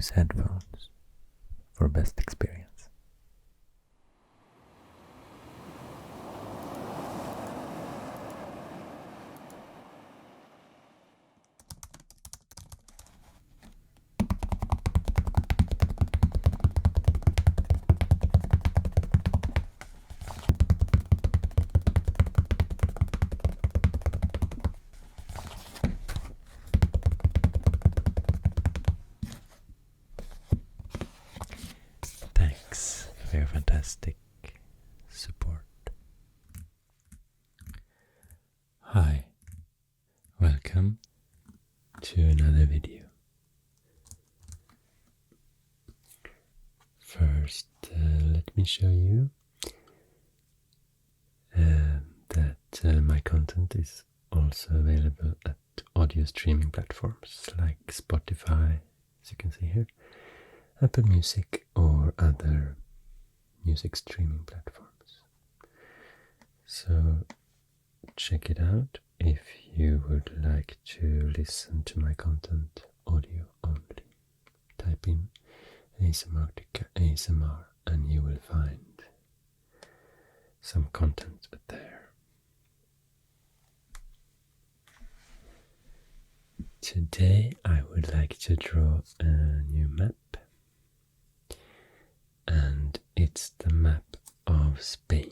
use headphones for best experience. Thanks for your fantastic support. Hi, welcome to another video. First, let me show you that my content is also available at audio streaming platforms like Spotify, as you can see here, Apple Music, or other music streaming platforms. So check it out if you would like to listen to my content audio only. Type in ASMRctica ASMR and you will find some content there. Today I would like to draw a new map, and it's the map of Spain.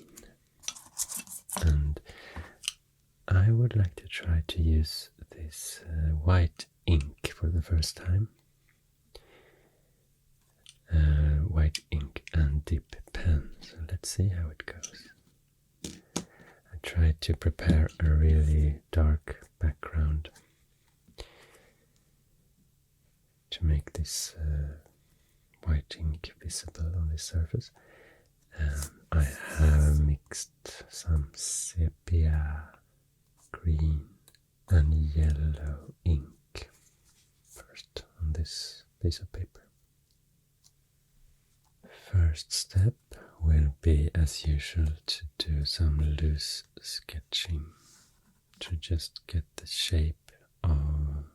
And I would like to try to use this white ink for the first time. White ink and dip pen, so let's see how it goes. I tried to prepare a really dark background to make this white ink visible on the surface. I have mixed some sepia, green and yellow ink first on this piece of paper. First step will be, as usual, to do some loose sketching to just get the shape of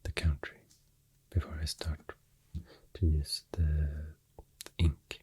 the country before I start to use the ink.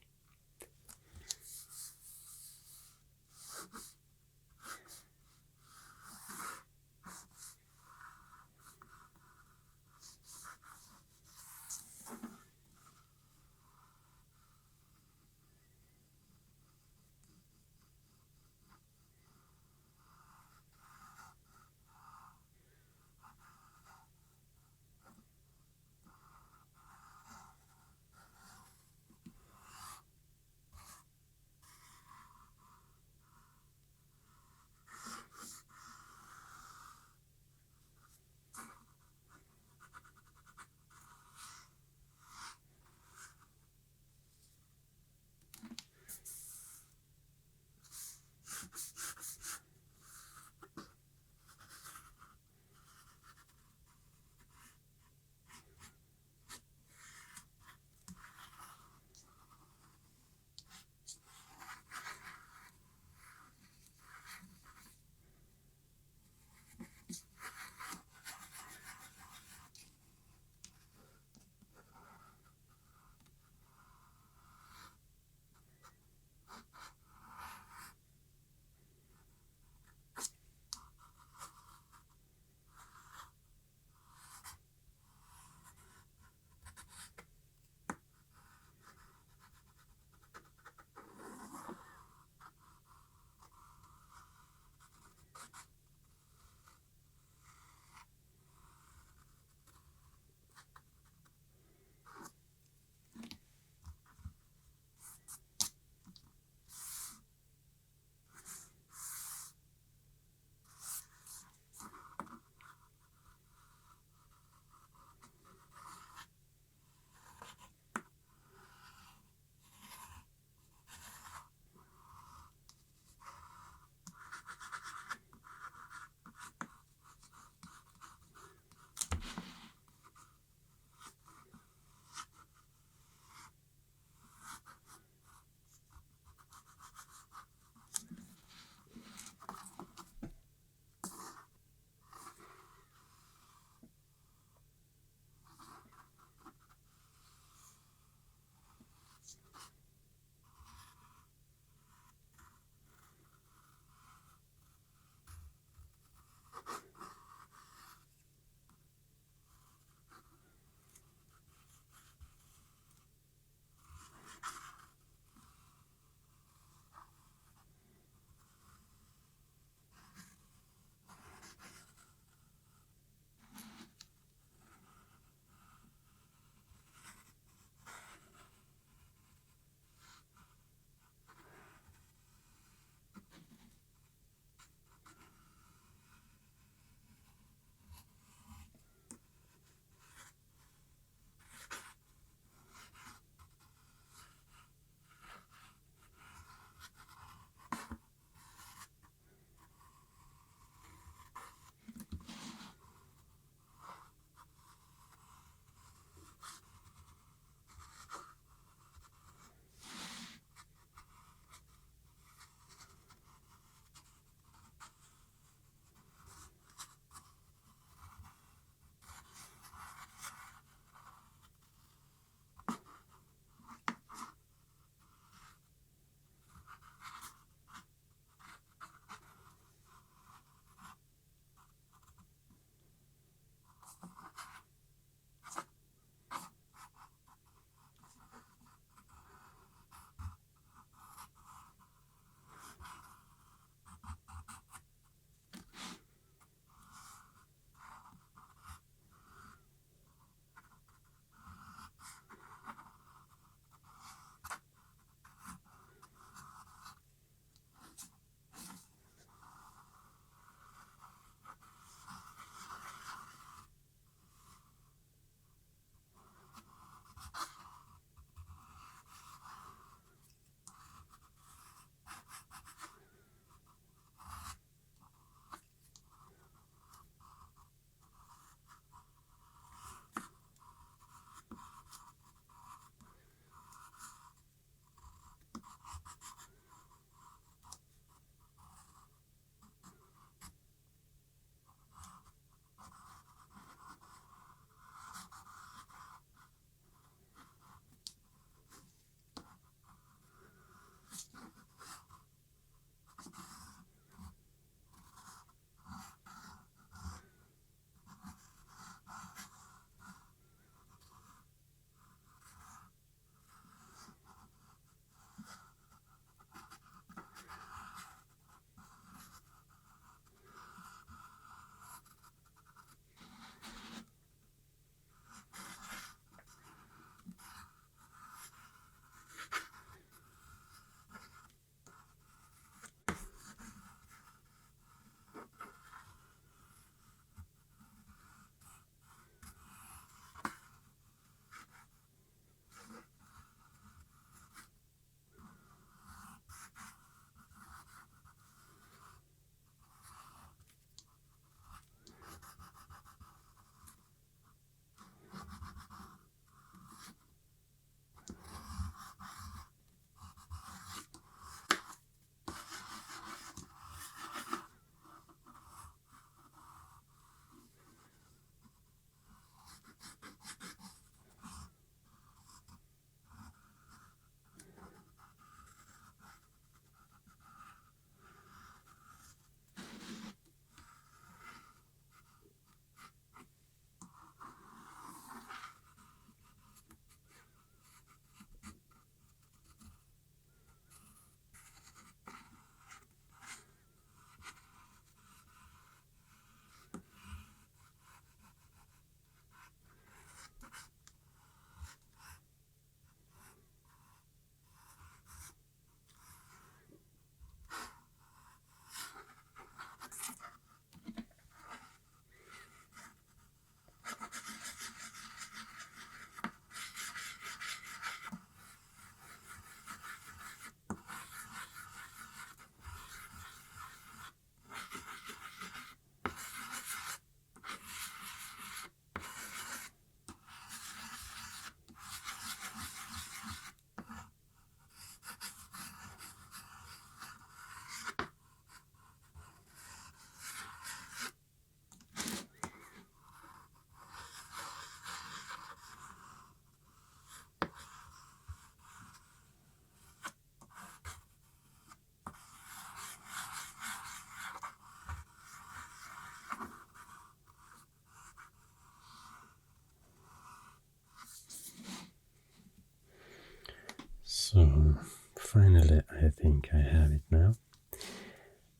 So finally I think I have it now.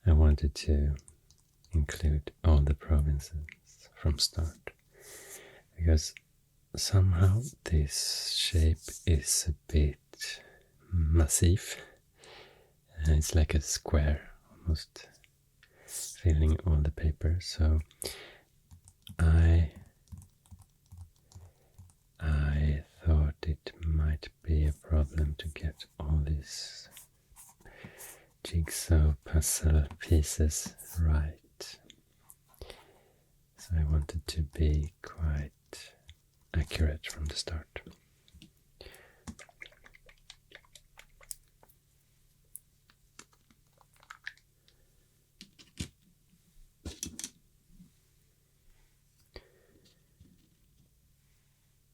I wanted to include all the provinces from start because somehow this shape is a bit massive. It's like a square almost filling all the paper, so I thought it might be a problem to get all these jigsaw puzzle pieces right. So I wanted to be quite accurate from the start.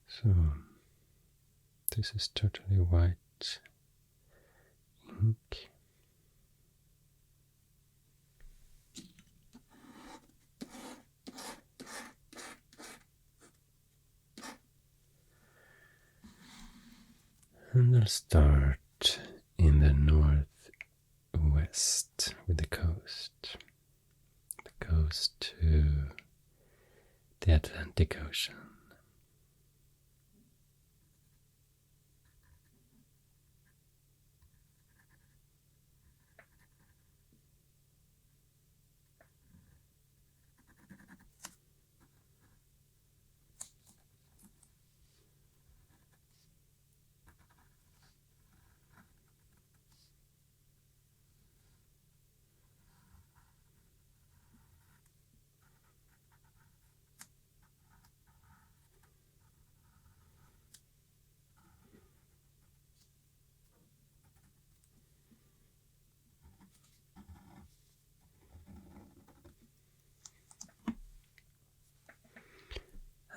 So this is totally white ink. And I'll start in the northwest with the coast. The coast to the Atlantic Ocean.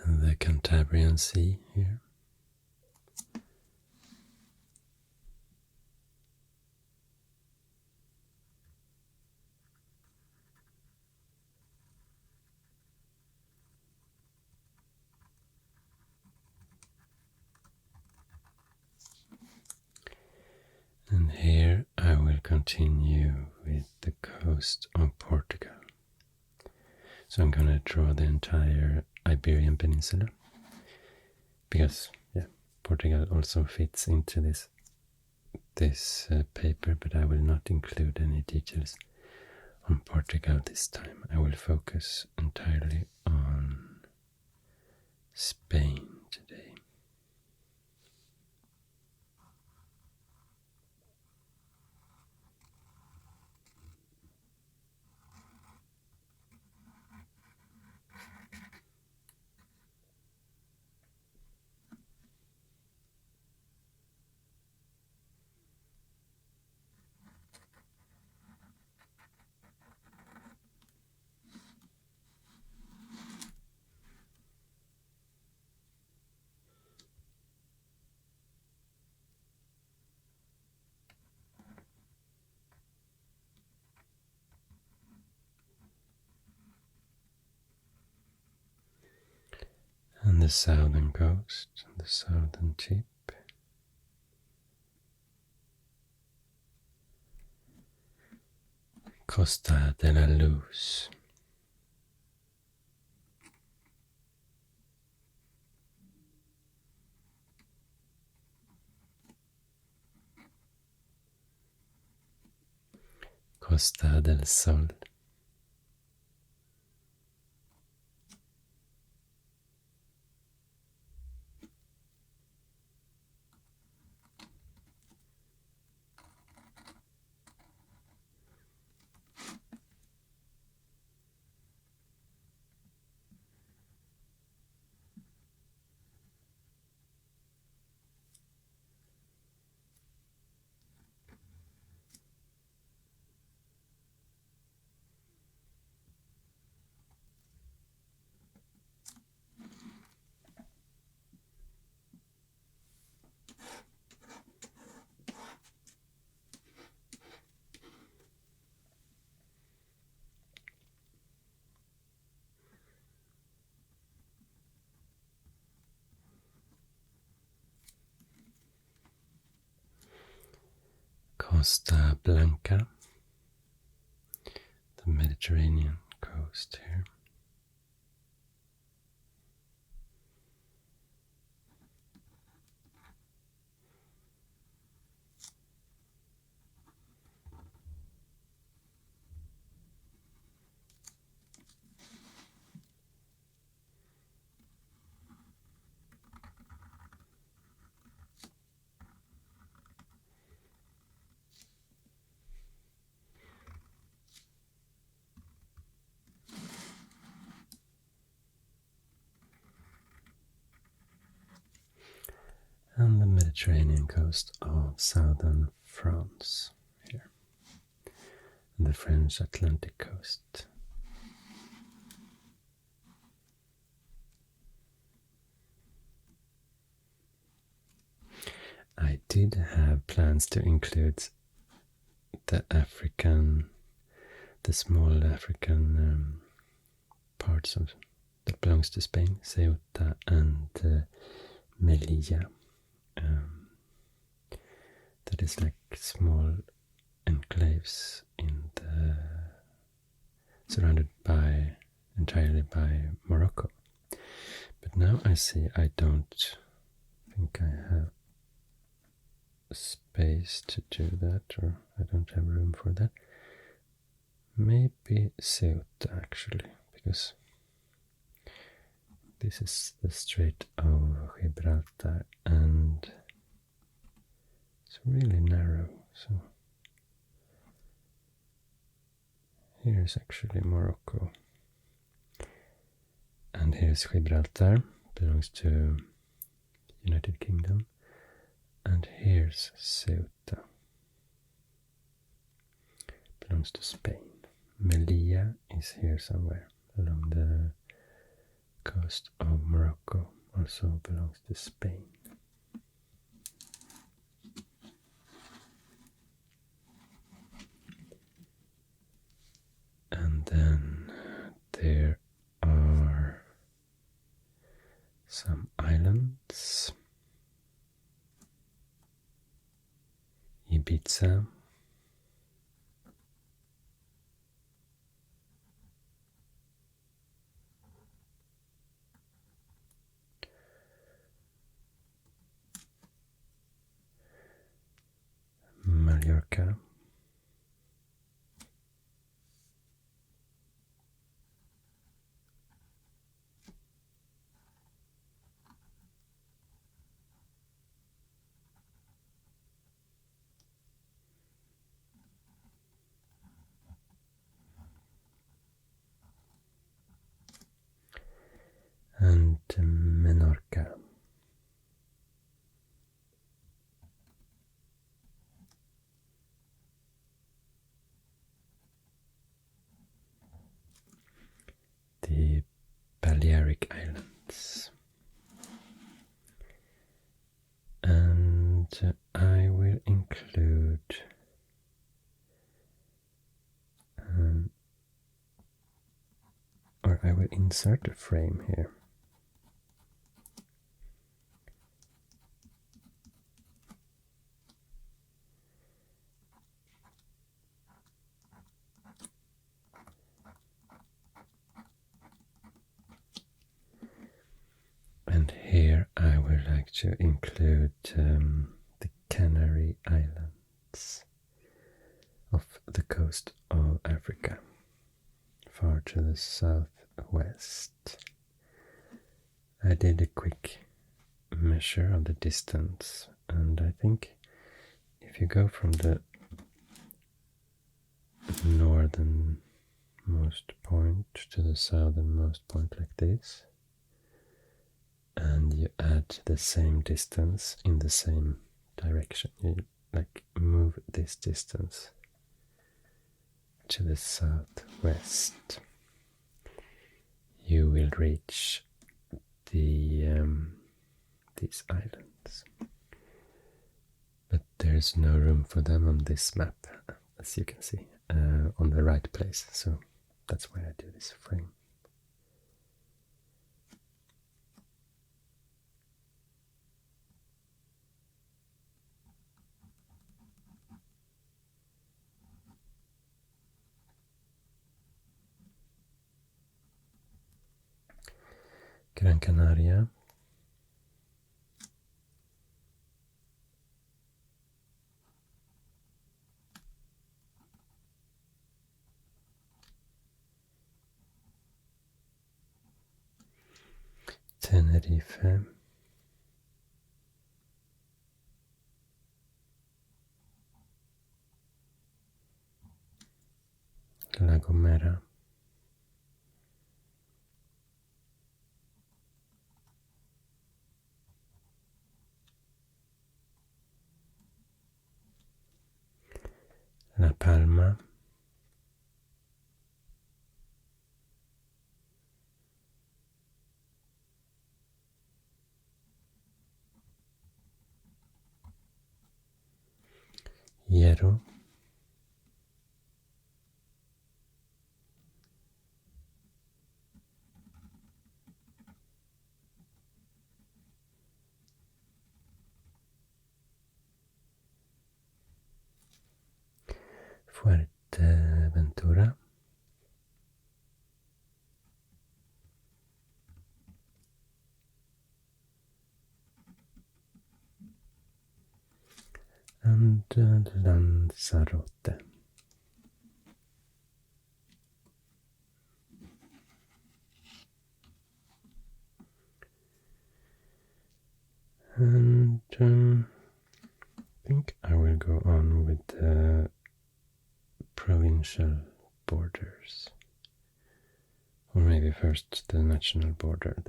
And the Cantabrian Sea here. And here I will continue with the coast of Portugal. So I'm going to draw the entire Iberian Peninsula because Portugal also fits into this paper, but I will not include any details on Portugal this time. I will focus entirely on Spain today. And the southern coast, the southern tip. Costa de la Luz. Costa del Sol. Costa Blanca, the Mediterranean coast here. And the Mediterranean coast of southern France here, and the French Atlantic coast. I did have plans to include the small African parts of that belongs to Spain, Ceuta and Melilla. That is like small enclaves surrounded entirely by Morocco. But now I see I don't think I have space to do that, or I don't have room for that. Maybe Ceuta actually, because this is the Strait of Gibraltar and it's really narrow, so here's actually Morocco. And here's Gibraltar, belongs to United Kingdom. And here's Ceuta, belongs to Spain. Melilla is here somewhere along the coast of Morocco, also belongs to Spain. And then there are some islands. Ibiza, Mallorca, and Menorca. The Balearic Islands. And I will include or I will insert a frame here. And here I would like to include the Canary Islands off the coast of Africa, far to the southwest. I did a quick measure of the distance, and I think if you go from the northernmost point to the southernmost point like this, and you add the same distance in the same direction, you like move this distance to the southwest, you will reach these islands. But there's no room for them on this map, as you can see, on the right place, so that's why I do this frame. Gran Canaria, Tenerife, La Gomera, La Palma, Hierro, Fuerteventura, and Lanzarote. And I think I will go on with the provincial borders. Or maybe first the national border,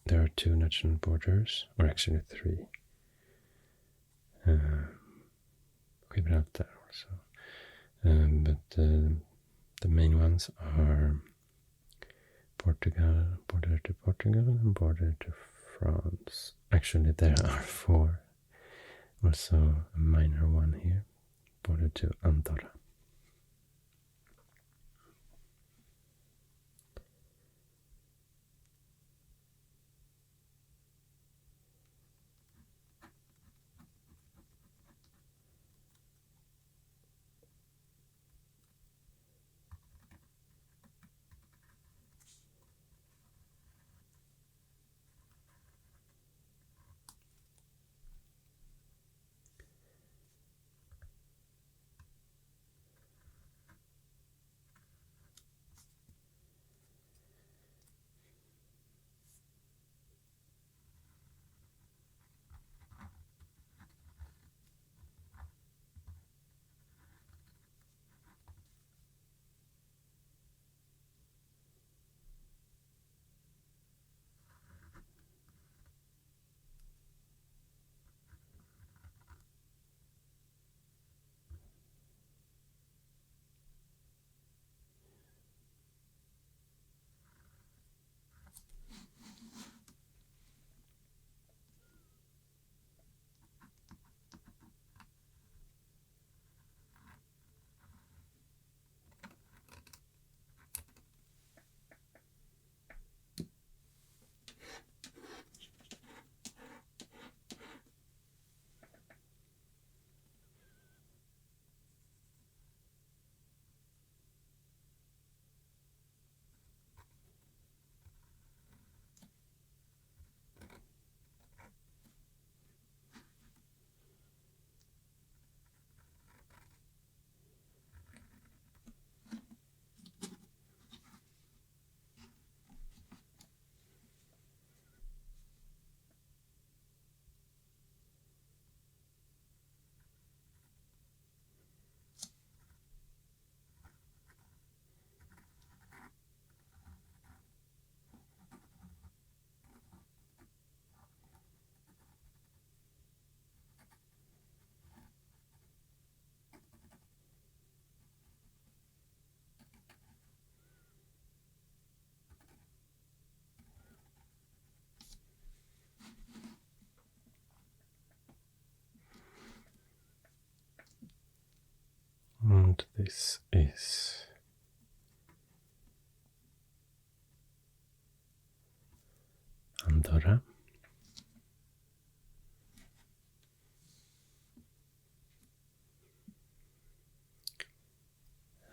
there are two national borders, or actually three. Gibraltar also. But the main ones are Portugal, border to Portugal, and border to France. Actually, there are four. Also a minor one here, border to Andorra. And this is Andorra.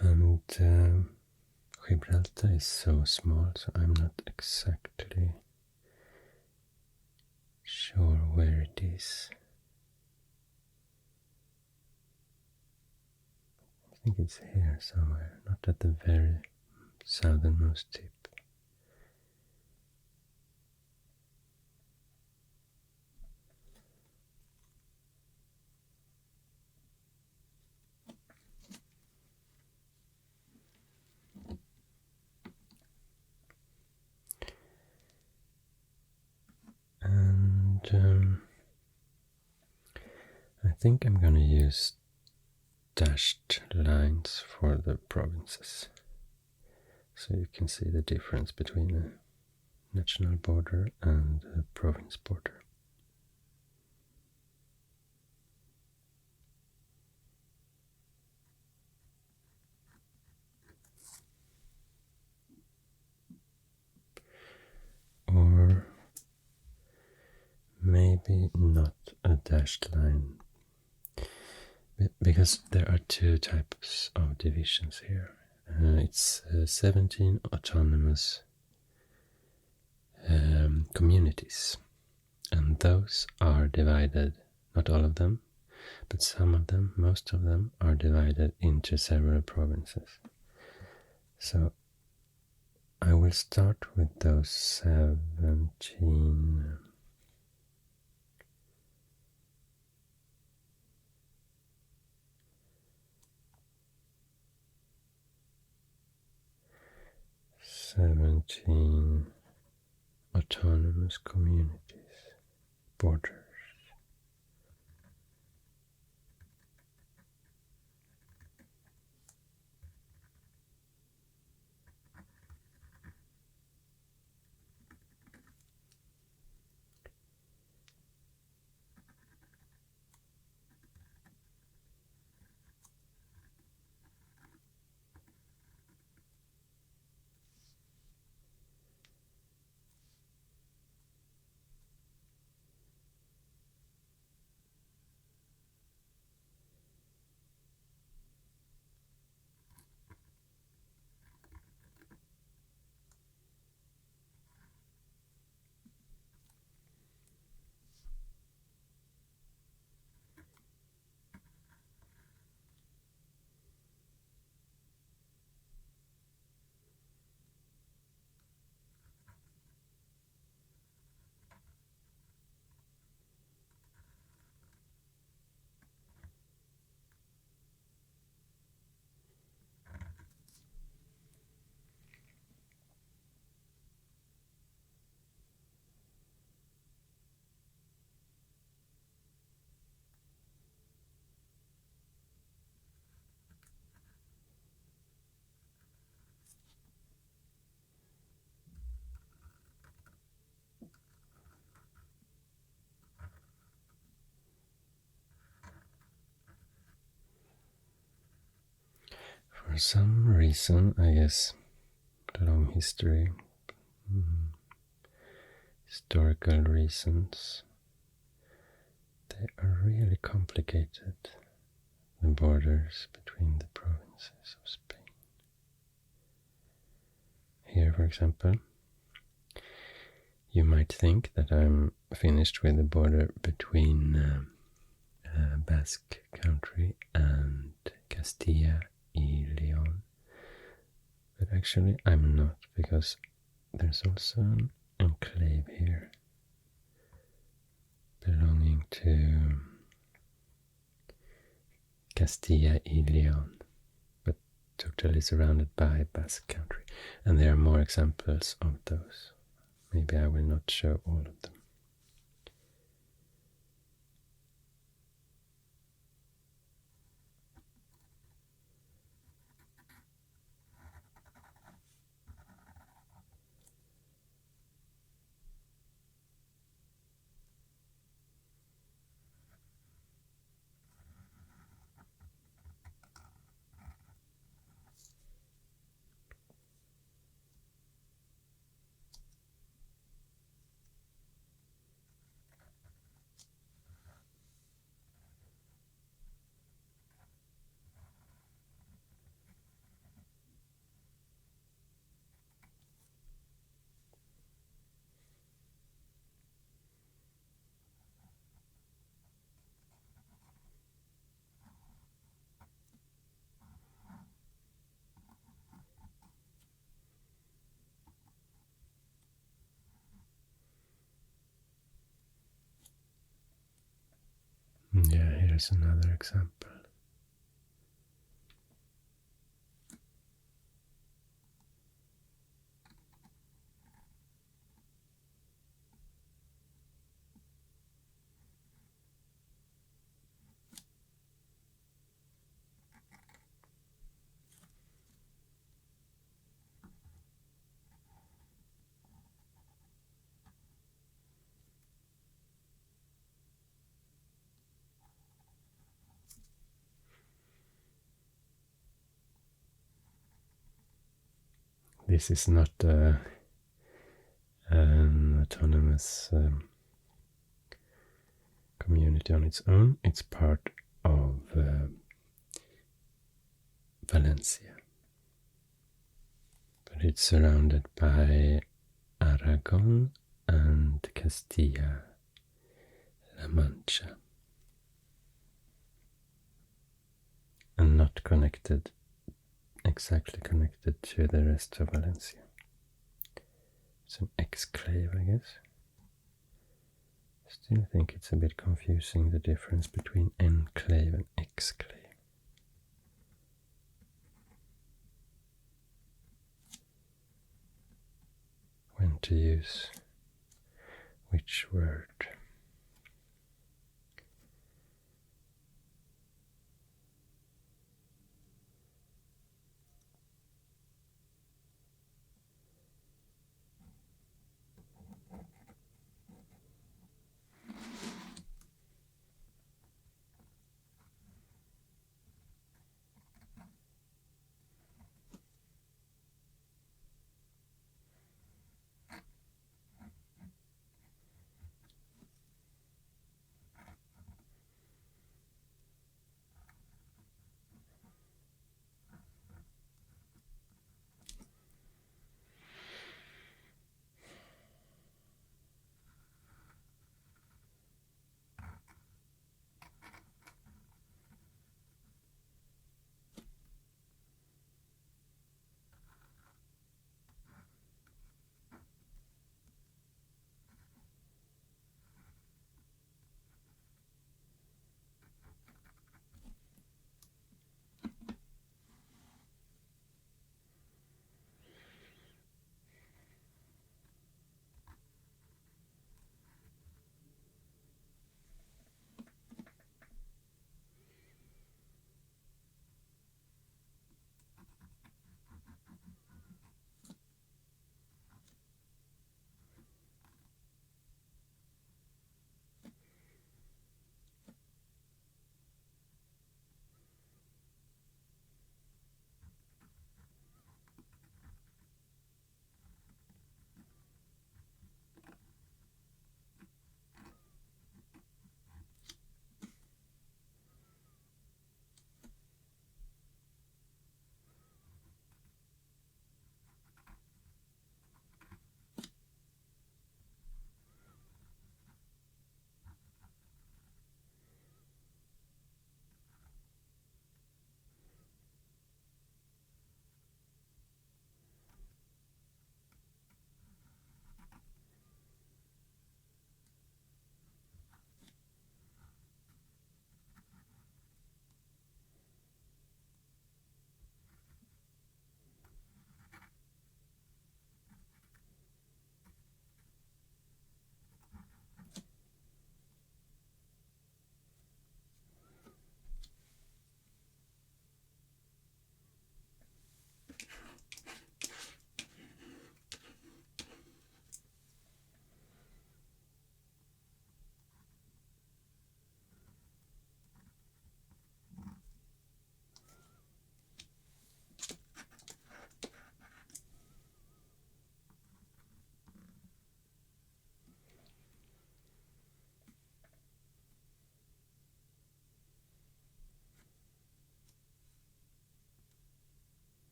And Gibraltar is so small, so I'm not exactly sure where it is. I think it's here somewhere, not at the very southernmost tip. And I think I'm going to use dashed lines for the provinces, so you can see the difference between a national border and a province border. Or maybe not a dashed line, because there are two types of divisions here. It's 17 autonomous communities, and those are divided, not all of them, but some of them, most of them, are divided into several provinces. So I will start with those 17 autonomous communities, borders. For some reason, I guess, long history, historical reasons, they are really complicated, the borders between the provinces of Spain. Here, for example, you might think that I'm finished with the border between Basque country and Castile and Leon, but actually I'm not, because there's also an enclave here belonging to Castile and Leon, but totally surrounded by Basque country, and there are more examples of those. Maybe I will not show all of them. Yeah, here's another example. This is not an autonomous community on its own. It's part of Valencia. But it's surrounded by Aragon and Castilla-La Mancha. And not connected, exactly connected to the rest of Valencia. It's an exclave, I guess. Still think it's a bit confusing, the difference between enclave and exclave. When to use which word.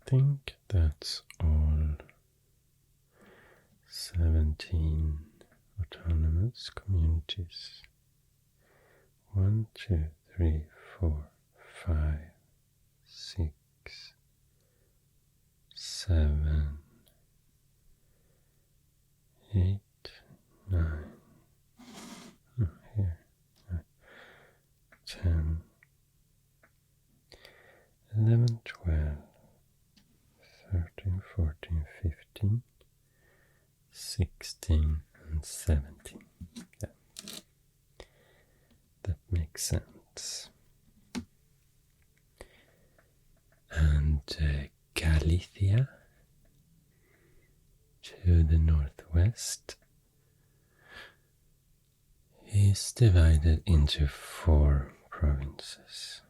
think that's all 17 autonomous communities. 1, 2, 3, 4, 5, 6, 7, 8, 9, here, 10, 11, 12, 13, 14, 15, 16, and 17. Yeah, that makes sense. And Galicia to the northwest is divided into 4 provinces.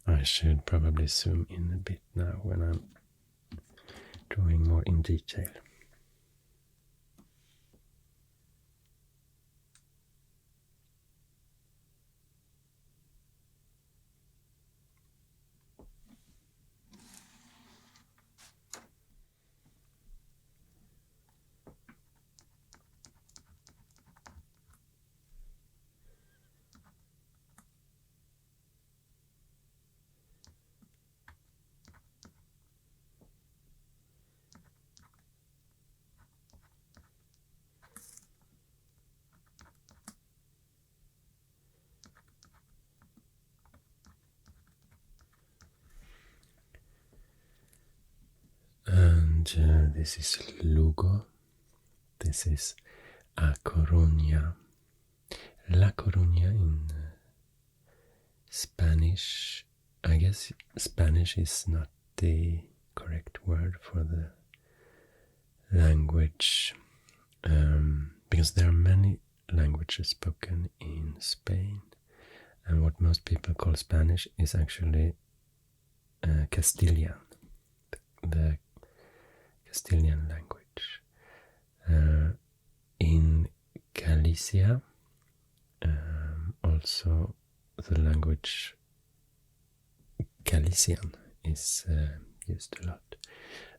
I should probably zoom in a bit now when I'm drawing more in detail. And this is Lugo. This is A Coruña. La Coruña in Spanish. I guess Spanish is not the correct word for the language, because there are many languages spoken in Spain, and what most people call Spanish is actually Castilian, the Castilian language. In Galicia, also the language Galician is used a lot,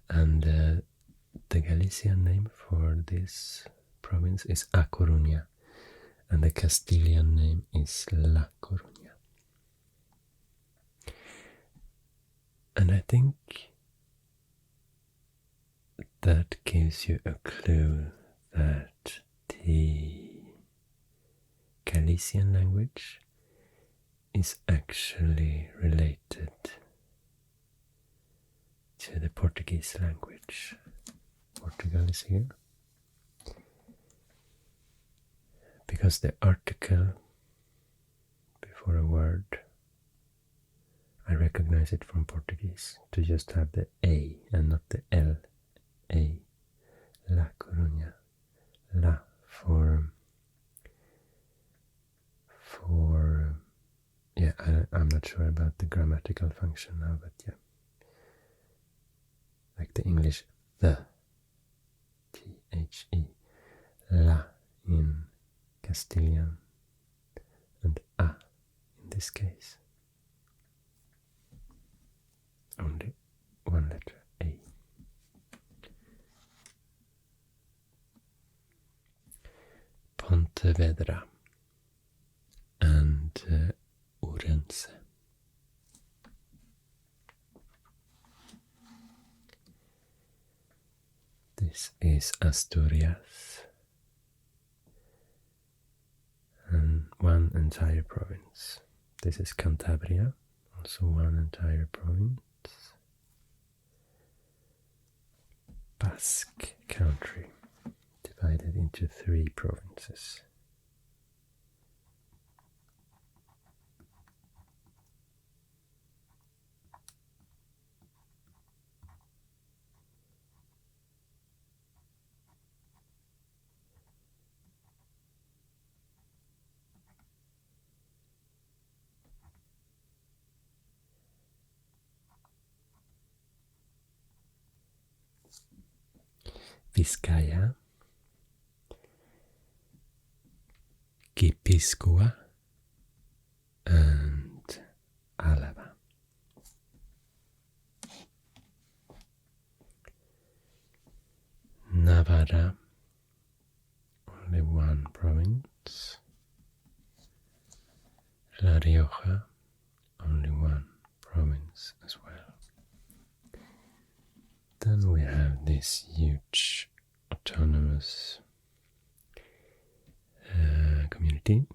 and the Galician name for this province is A Coruña, and the Castilian name is La Coruña. And I think that gives you a clue that the Galician language is actually related to the Portuguese language. Portugal is here, because the article before a word, I recognize it from Portuguese to just have the A and not the L. A, La Coruña, La for yeah, I'm not sure about the grammatical function now, but yeah, like the English the, T-H-E, La in Castilian, and A in this case. Only one letter, A. Pontevedra and Orense. This is Asturias, and one entire province. This is Cantabria, also one entire province. Basque country, divided into 3 provinces. Vizcaya, Guipúzcoa, and Álava. Navarra, only one province. La Rioja, only one province as well. Then we have this huge autonomous community,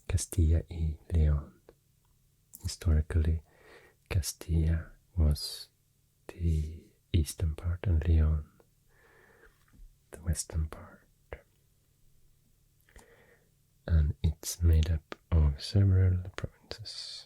Castilla y León. Historically, Castilla was the eastern part and León the western part. And it's made up of several provinces.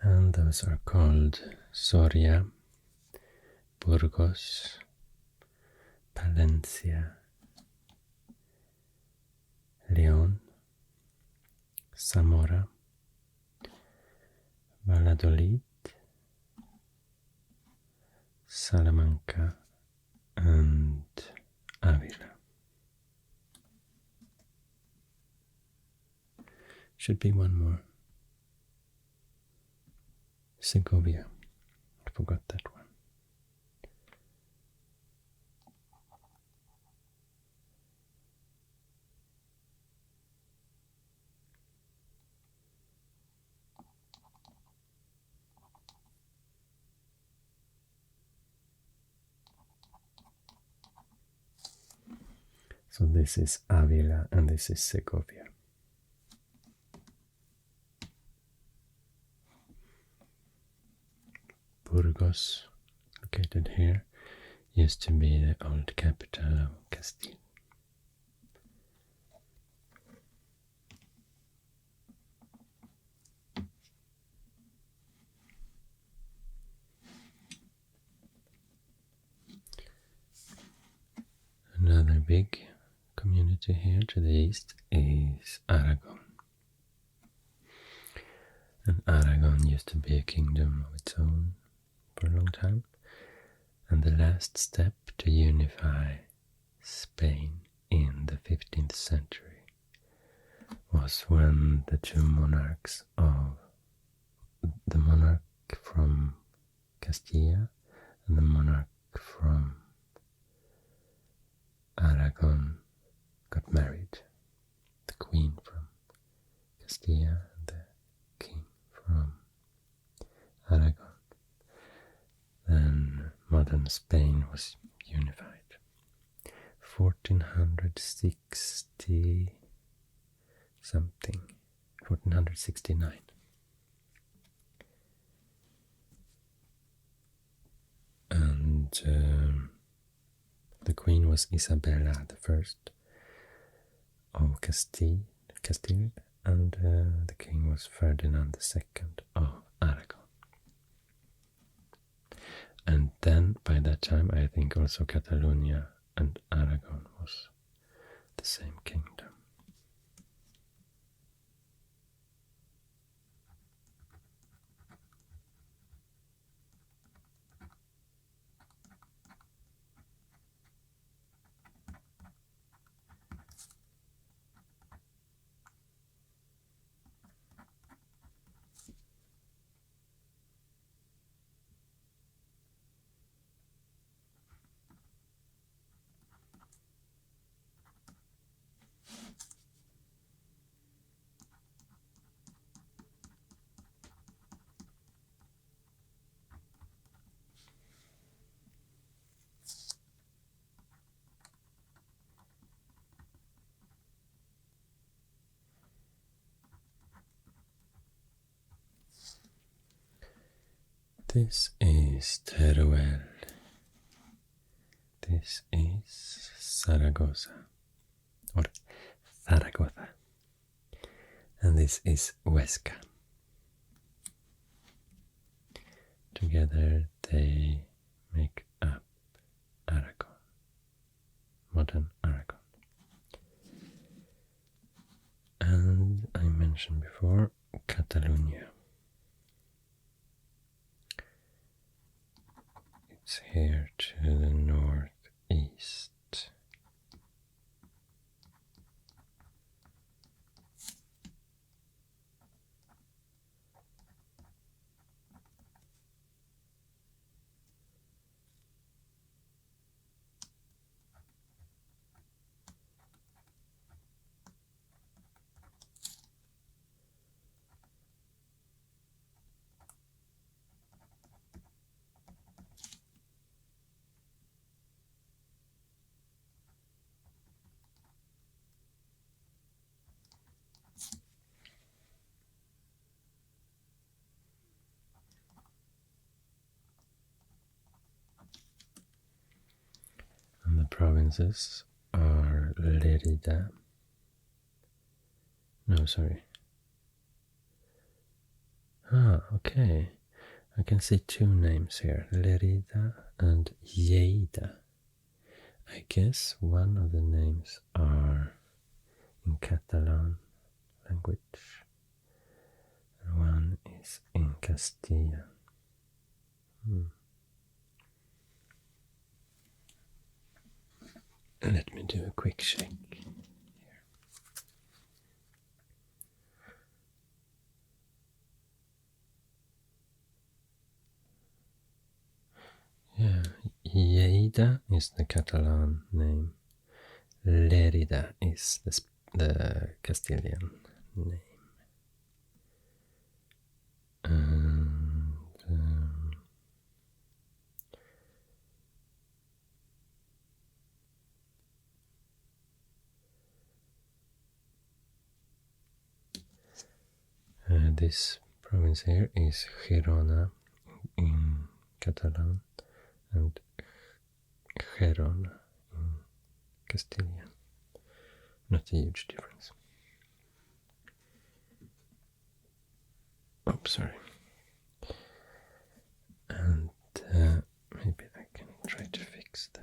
And those are called Soria, Burgos, Palencia, León, Zamora, Valladolid, Salamanca, and Avila. Should be one more. Segovia. I forgot that one. So this is Avila and this is Segovia. Burgos, located here, used to be the old capital of Castile. Another big community here to the east is Aragon. And Aragon used to be a kingdom of its own for a long time, and the last step to unify Spain in the 15th century was when the two monarchs of the monarch from Castilla and the monarch from Aragon got married. The queen from Castilla and the king from Aragon. Then modern Spain was unified. 1460 something, 1469. and the queen was Isabella the First of Castile, and the king was Ferdinand the Second of Aragon. And then, by that time, I think also Catalonia and Aragon was the same kingdom. This is Teruel. This is Zaragoza, or Zaragoza, and this is Huesca. Together they make up Aragon, modern Aragon. And I mentioned before Catalonia. It's here to the northeast. And the provinces are Lerida. No, sorry. Okay. I can see two names here, Lerida and Lleida. I guess one of the names are in Catalan language, and one is in Castilian. Let me do a quick check here. Yeah, Lleida is the Catalan name. Lerida is the Castilian name. And this province here is Girona in Catalan and Gerona in Castilian. Not a huge difference. Oh, sorry. And maybe I can try to fix that.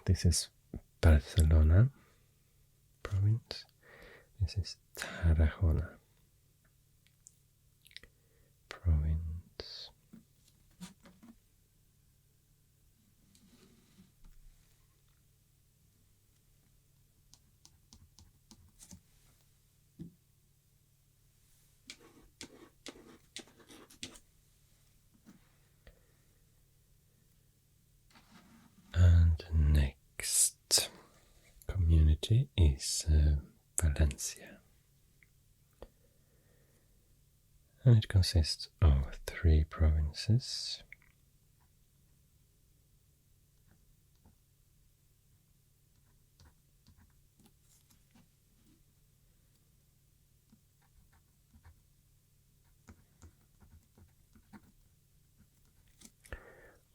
This is Barcelona province. This is Tarragona province. And next community is Valencia. And it consists of 3 provinces.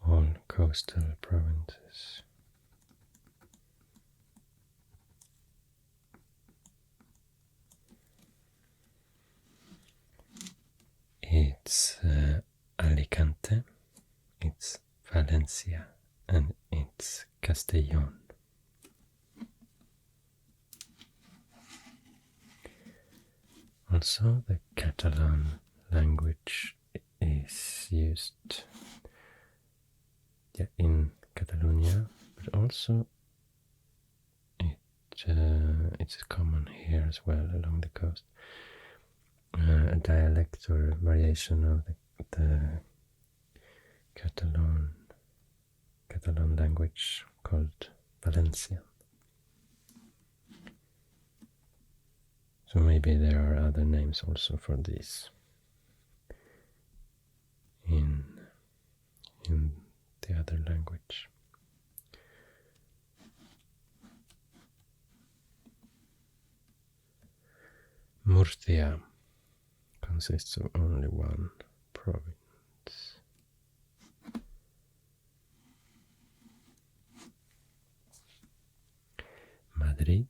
All coastal provinces. It's Alicante, it's Valencia, and it's Castellón. Also, the Catalan language is used in Catalonia, but also it's common here as well along the coast. A dialect or variation of the Catalan language called Valencian. So maybe there are other names also for these in the other language. Murcia consists of only 1 province. Madrid,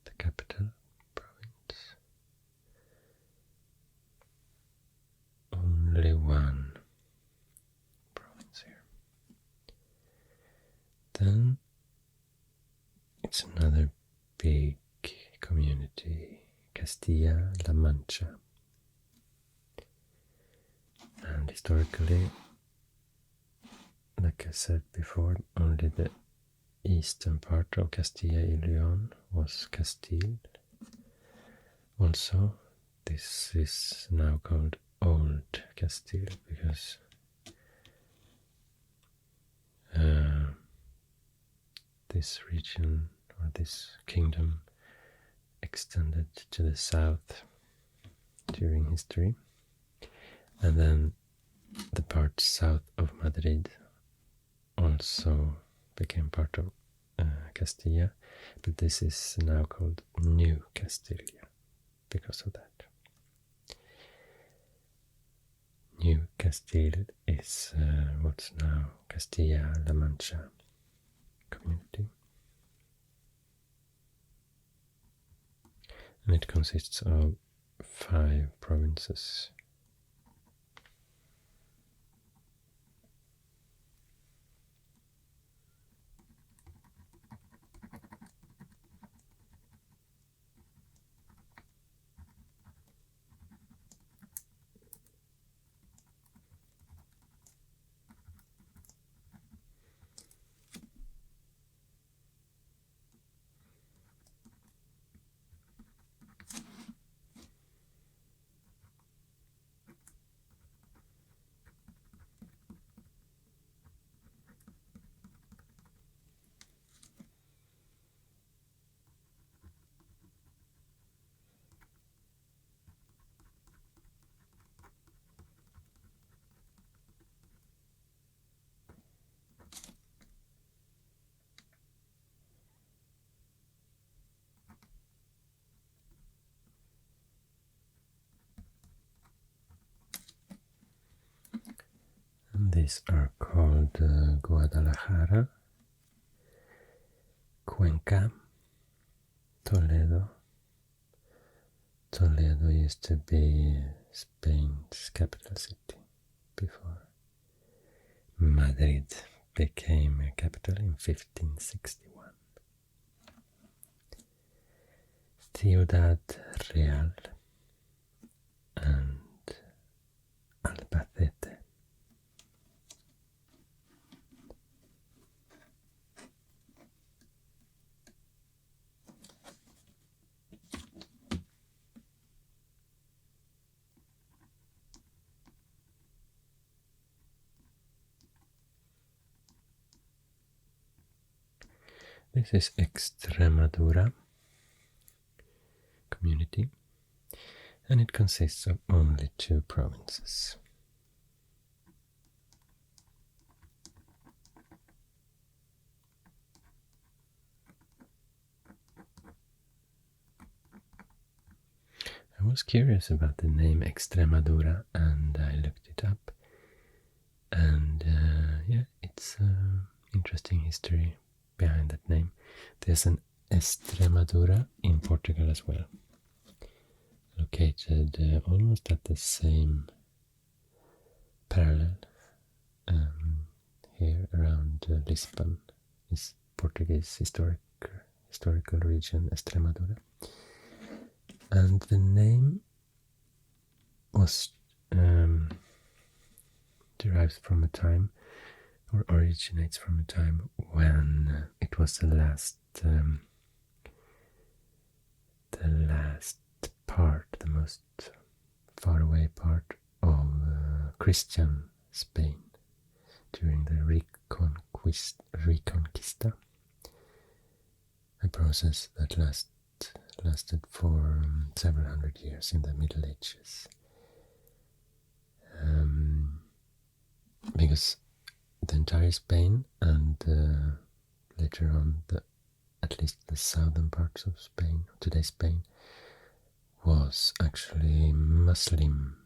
the capital province. Only 1 province here. Then it's another big community, Castilla-La Mancha. And historically, like I said before, only the eastern part of Castilla y León was Castile. Also, this is now called Old Castile because this region or this kingdom extended to the south during history, and then the part south of Madrid also became part of Castilla, but this is now called New Castilla because of that. New Castile is what's now Castilla-La Mancha community. And it consists of 5 provinces. These are called Guadalajara, Cuenca, Toledo. Toledo used to be Spain's capital city before Madrid became a capital in 1561. Ciudad Real and Albacete. This is Extremadura community, and it consists of only 2 provinces. I was curious about the name Extremadura and I looked it up, and yeah, it's interesting history behind that name. There's an Extremadura in Portugal as well, located almost at the same parallel. Here around Lisbon is Portuguese historical region Extremadura. And the name was derives from a time, or originates from a time when it was the last part, the most faraway part of Christian Spain during the Reconquista, a process that lasted for several hundred years in the Middle Ages. Because the entire Spain and later on at least the southern parts of Spain, today's Spain, was actually Muslim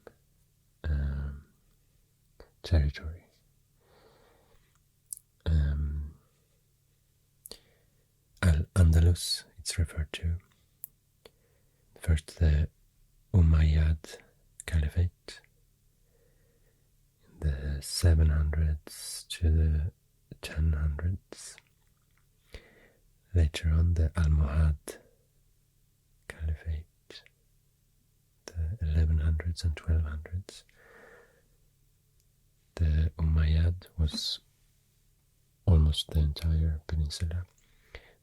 territory. Al-Andalus, it's referred to. First the Umayyad Caliphate in the 700s to the 1000s. Later on the Almohad Caliphate, the 1100s and 1200s. The Umayyad was almost the entire peninsula.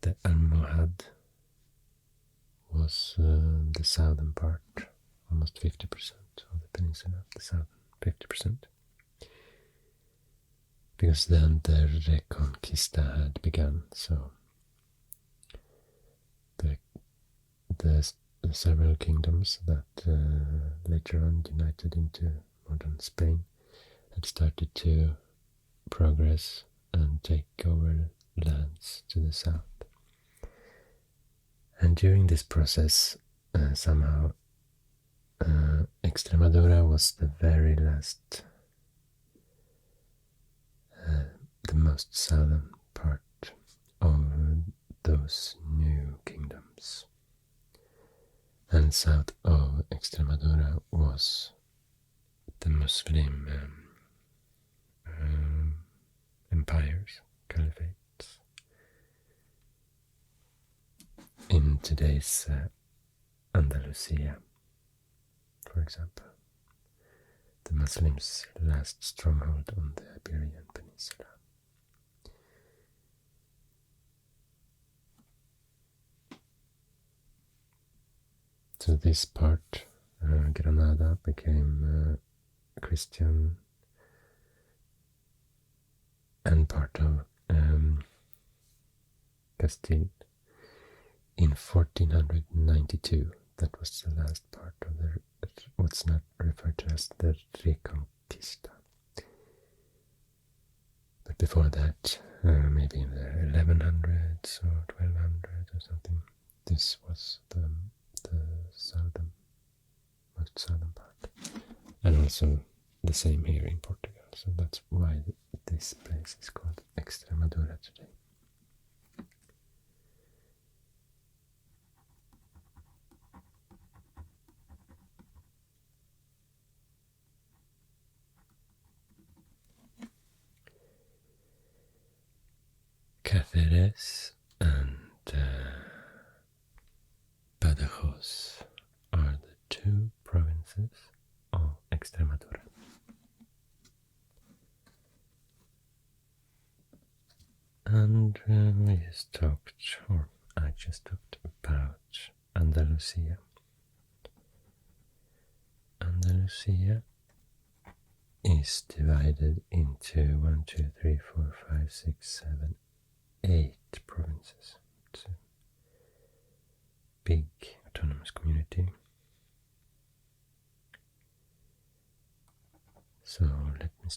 The Almohad was the southern part, almost 50% of the peninsula, the southern 50%. Because then the Reconquista had begun, so the several kingdoms that later on united into modern Spain had started to progress and take over lands to the south. And during this process, somehow, Extremadura was the very last, the most southern part of those new kingdoms. And south of Extremadura was the Muslim empires, caliphates. In today's Andalusia, for example, the Muslims' last stronghold on the Iberian Peninsula. So this part, Granada, became Christian and part of Castile in 1492. That was the last part of what's not referred to as the Reconquista. But before that, maybe in the 1100s or 1200s or something, this was the most southern part. And also the same here in Portugal, so that's why this place is called Extremadura today. Cáceres and Badajoz are the 2 provinces of Extremadura. And I just talked about Andalusia. Andalusia is divided into 1, 2, 3, 4, 5, 6, 7, 8 provinces. It's a big autonomous community.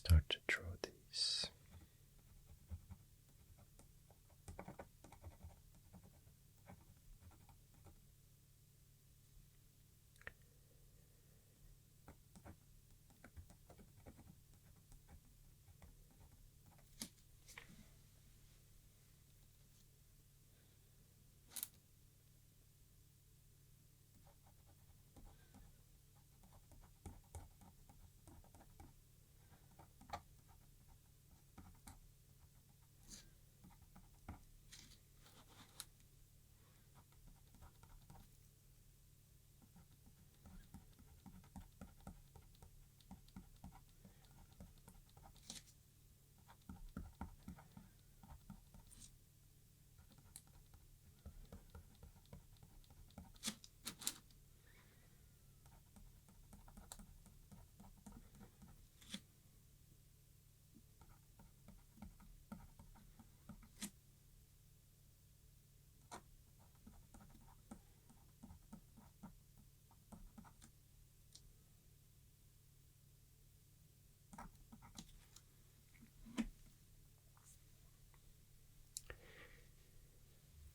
start to draw these.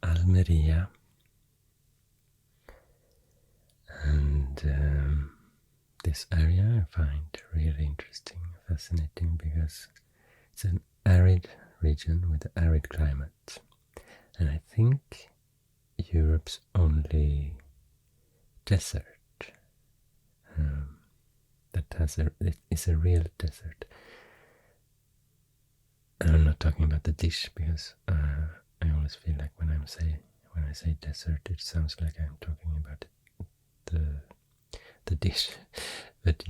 Almería, and this area I find really interesting, fascinating, because it's an arid region with an arid climate, and I think Europe's only desert that is a real desert. And I'm not talking about the dish, because I always feel like when I say desert, it sounds like I'm talking about the dish, but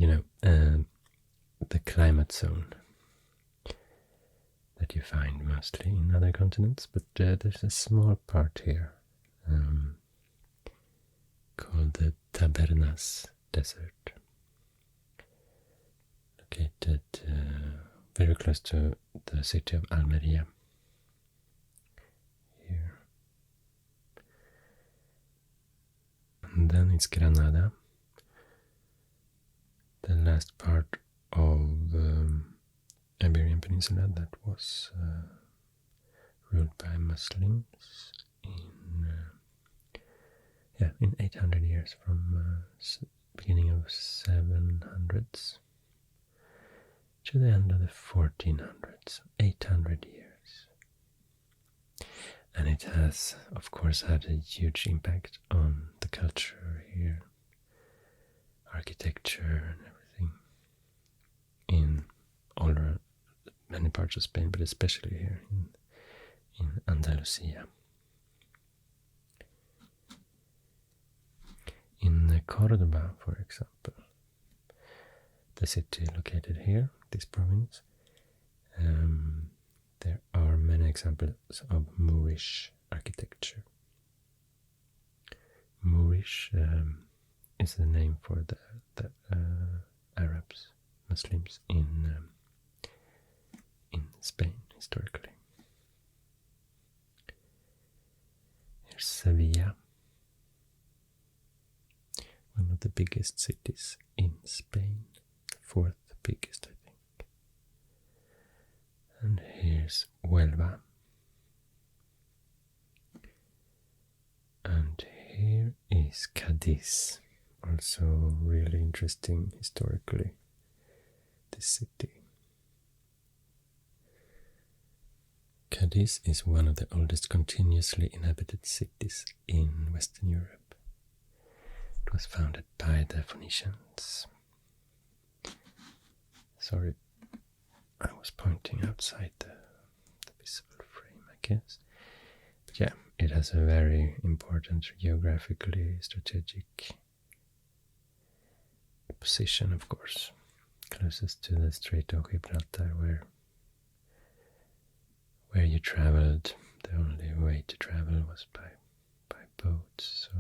the climate zone that you find mostly in other continents. But there's a small part here called the Tabernas Desert, located very close to the city of Almería. Here. And then it's Granada, the last part of Iberian Peninsula that was ruled by Muslims in 800 years, from beginning of 700s to the end of the 1400s, 800 years. And it has, of course, had a huge impact on the culture here, architecture and everything, in all many parts of Spain, but especially here in Andalusia. In Cordoba, for example, the city located here, this province, there are many examples of Moorish architecture. Moorish is the name for the Arabs, Muslims in Spain historically. Here's Sevilla, one of the biggest cities in Spain, the fourth biggest, I think. And here's Huelva. And here is Cadiz, also really interesting historically, this city. Cadiz is one of the oldest continuously inhabited cities in Western Europe. It was founded by the Phoenicians. Sorry, I was pointing outside the visible frame, I guess. But yeah, it has a very important geographically strategic position, of course, closest to the Strait of Gibraltar, where you traveled. The only way to travel was by boat, so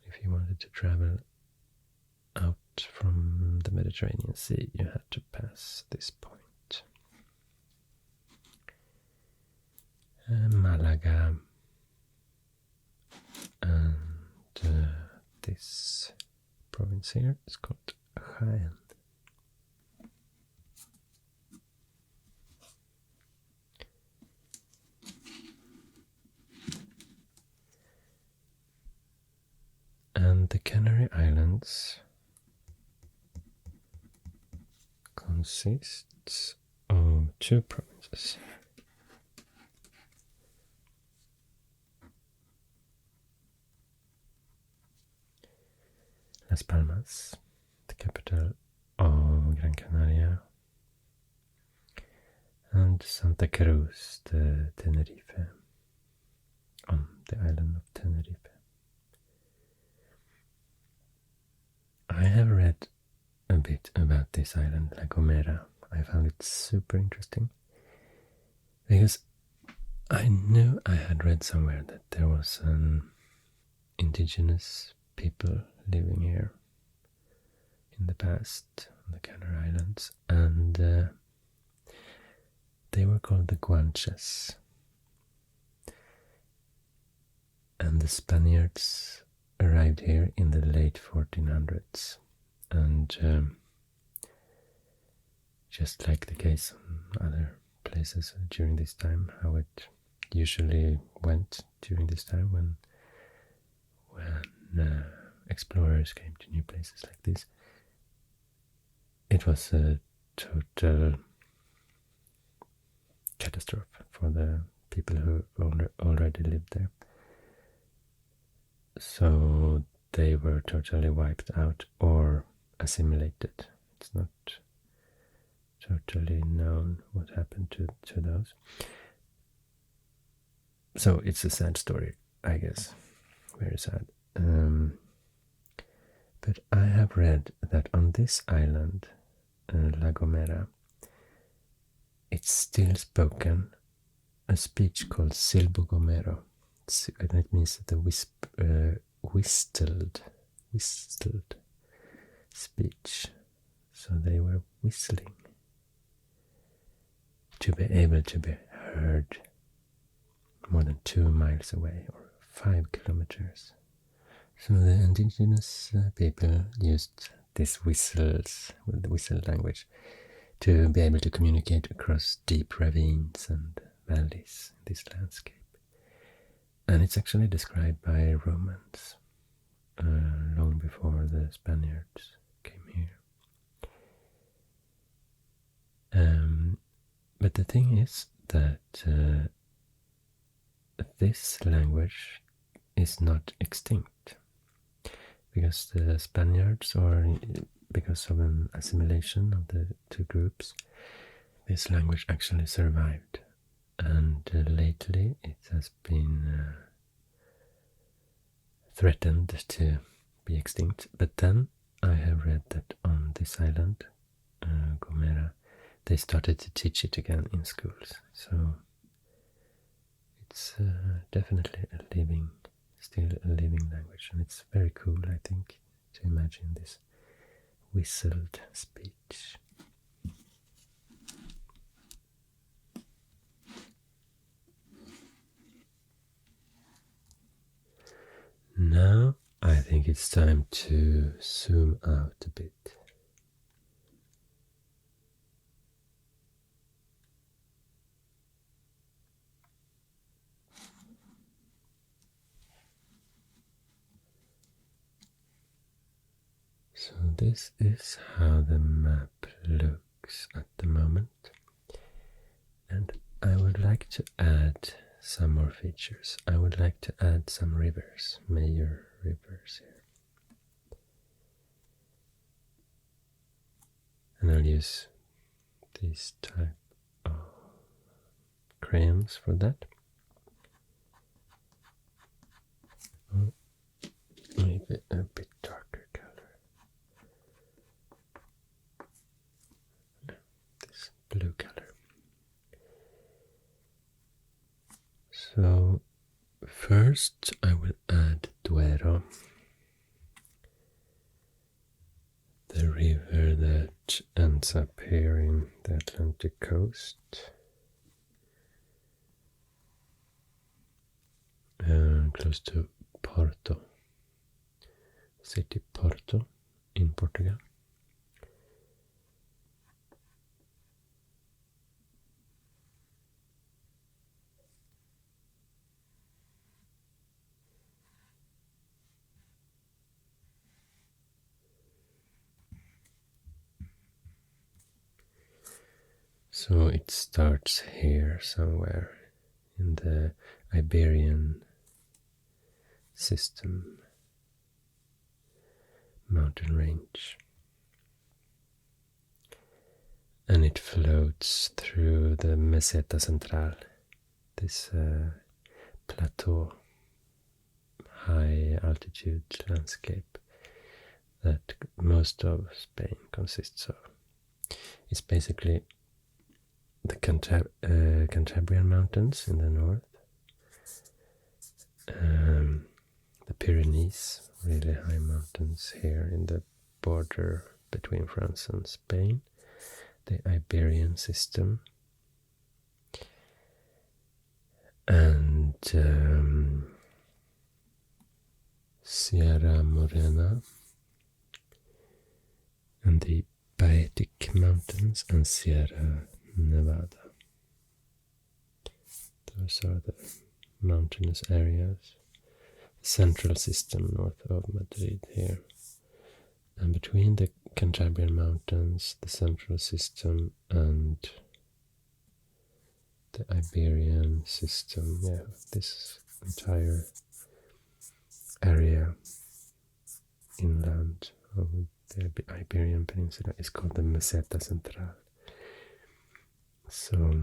if you wanted to travel out from the Mediterranean Sea, you had to pass this point. Malaga, and this province here is called Jaén. consists of 2 provinces. Las Palmas, the capital of Gran Canaria, and Santa Cruz de Tenerife, on the island of Tenerife. I have read a bit about this island, La Gomera. I found it super interesting because I knew I had read somewhere that there was an indigenous people living here in the past on the Canary Islands, and they were called the Guanches. And the Spaniards arrived here in the late 1400s, and just like the case on other places during this time, how it usually went during this time when explorers came to new places like this, it was a total catastrophe for the people who already lived there. So they were totally wiped out or assimilated. It's not totally known what happened to those. So it's a sad story, I guess. Very sad. But I have read that on this island, La Gomera, it's still spoken a speech called Silbo Gomero. And it means the whistled speech. So they were whistling to be able to be heard more than 2 miles away or 5 kilometers. So the indigenous people used these whistles, with the whistle language, to be able to communicate across deep ravines and valleys in this landscape. And it's actually described by Romans long before the Spaniards came here. But the thing is that this language is not extinct, because the Spaniards, or because of an assimilation of the 2 groups, this language actually survived. And lately it has been threatened to be extinct. But then I have read that on this island, Gomera, they started to teach it again in schools. So it's definitely still a living language, and it's very cool, I think, to imagine this whistled speech. Now I think it's time to zoom out a bit. So this is how the map looks at the moment, and I would like to add some more features. I would like to add some rivers, major rivers here. And I'll use these type of crayons for that. Or maybe a bit darker color. This blue color. So first I will add Duero, the river that ends up here in the Atlantic coast, close to Porto, city Porto in Portugal. So it starts here somewhere in the Iberian system mountain range, and it floats through the Meseta Central, this plateau, high altitude landscape that most of Spain consists of. It's basically the Cantabrian Mountains in the north, the Pyrenees, really high mountains here in the border between France and Spain, the Iberian system, and Sierra Morena, and the Baetic Mountains and Sierra Nevada. Those are the mountainous areas. Central system north of Madrid here. And between the Cantabrian Mountains, the central system, and the Iberian system, this entire area inland of the Iberian Peninsula is called the Meseta Central. So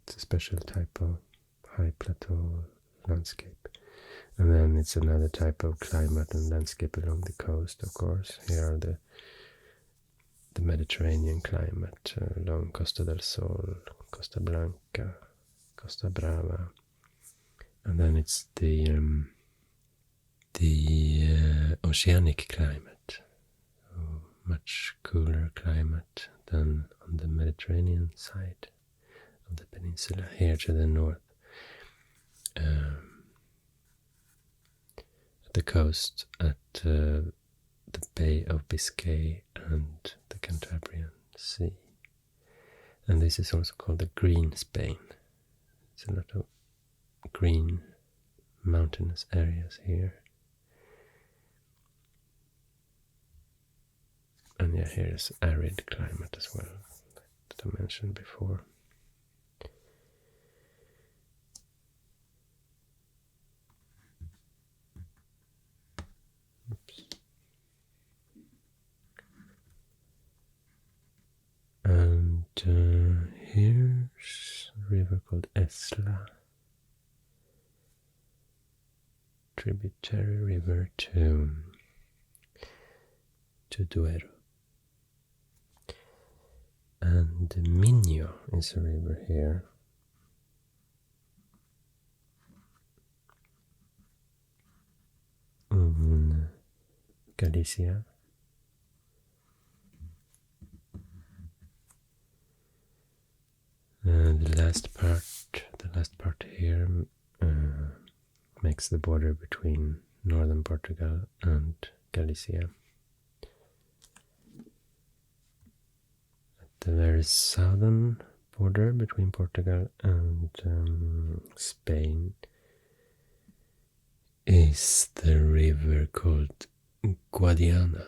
it's a special type of high plateau landscape. And then it's another type of climate and landscape along the coast, of course. Here are the Mediterranean climate along Costa del Sol, Costa Blanca, Costa Brava. And then it's the oceanic climate, much cooler climate than on the Mediterranean side of the peninsula, here to the north. The coast at the Bay of Biscay and the Cantabrian Sea. And this is also called the Green Spain. It's a lot of green mountainous areas here. And here is arid climate as well, that I mentioned before. And here's a river called Esla, tributary river to Duero. And Minho is a river here. In Galicia. The last part here makes the border between northern Portugal and Galicia. At the very southern border between Portugal and Spain is the river called Guadiana.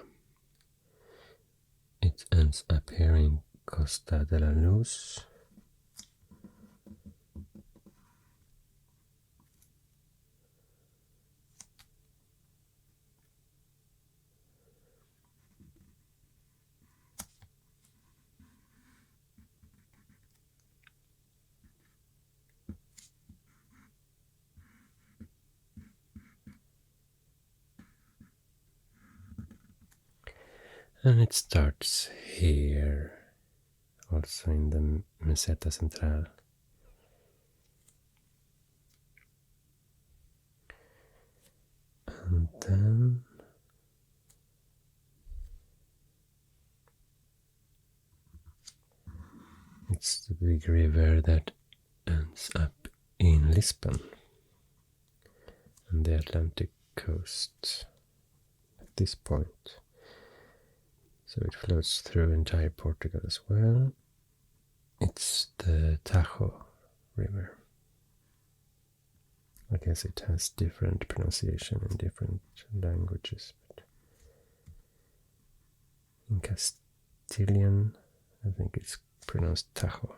It ends up here in Costa de la Luz. And it starts here, also in the Meseta Central. And then it's the big river that ends up in Lisbon and the Atlantic coast at this point. So it flows through entire Portugal as well. It's the Tajo River. I guess it has different pronunciation in different languages. But in Castilian, I think it's pronounced Tajo.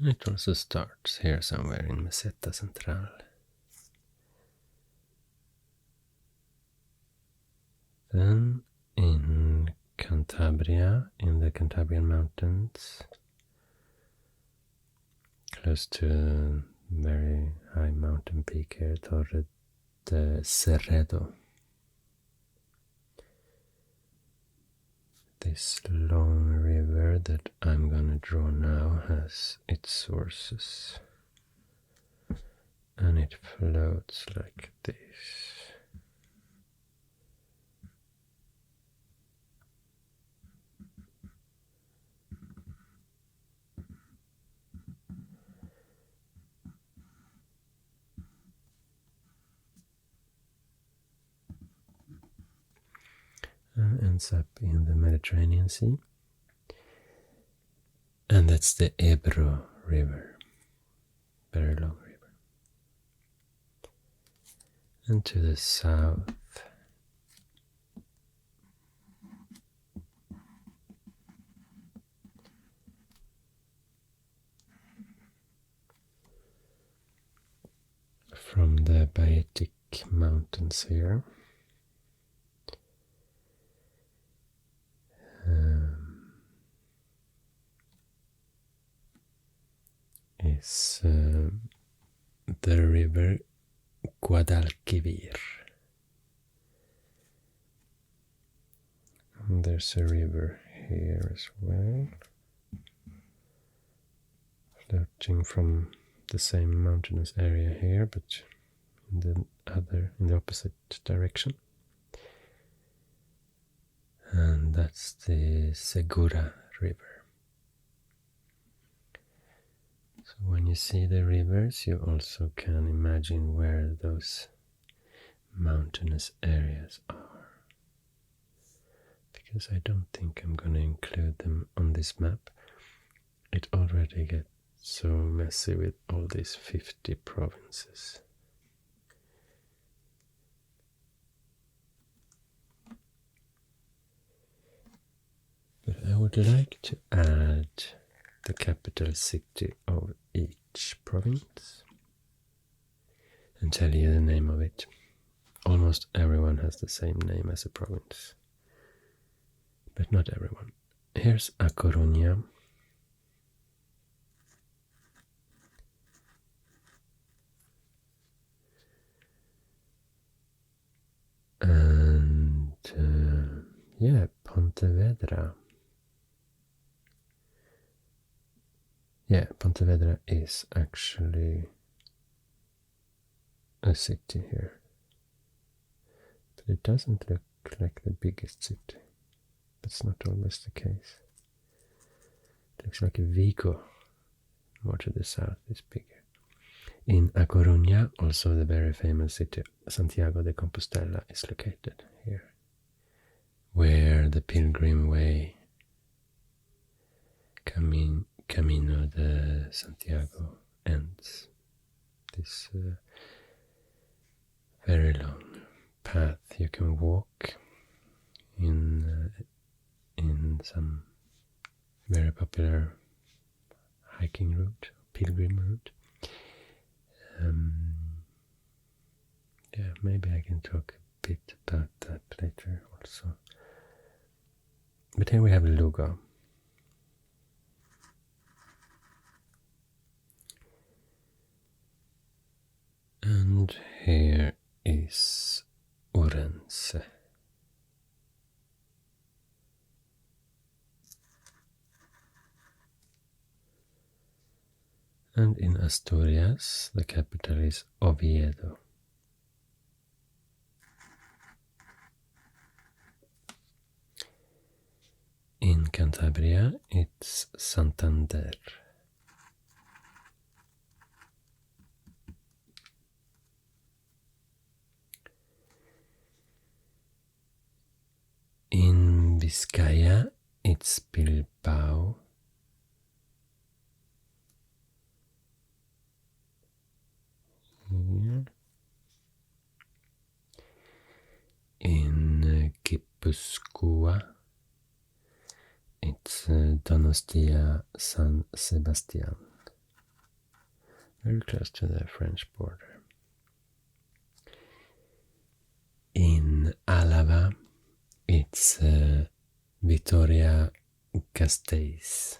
And it also starts here somewhere in Meseta Central. Then in Cantabria, in the Cantabrian Mountains, close to a very high mountain peak here, Torre de Cerredo. This long river that I'm gonna draw now has its sources, and it floats like this. And ends up in the Mediterranean Sea. And that's the Ebro River, very long river. And to the south, from the Balearic Mountains here, is the river Guadalquivir. And there's a river here as well, floating from the same mountainous area here, but in the opposite direction. And that's the Segura River. So when you see the rivers, you also can imagine where those mountainous areas are. Because I don't think I'm going to include them on this map. It already gets so messy with all these 50 provinces. But I would like to add the capital city of each province and tell you the name of it. Almost everyone has the same name as a province, but not everyone. Here's A Coruña. And yeah, Pontevedra. Yeah, Pontevedra is actually a city here. But it doesn't look like the biggest city. That's not always the case. It looks like a Vigo, more to the south, is bigger. In A Coruña, also the very famous city Santiago de Compostela is located here, where the Pilgrim Way, Camino de Santiago, ends. This very long path you can walk in some very popular hiking route, pilgrim route. Yeah, maybe I can talk a bit about that later also. But here we have Lugo. And here is Orense. And in Asturias, the capital is Oviedo. In Cantabria, it's Santander. In Vizcaya, it's Bilbao. Guipuscoa. It's Donostia San Sebastian, very close to the French border. In Álava, it's Vitoria-Gasteiz.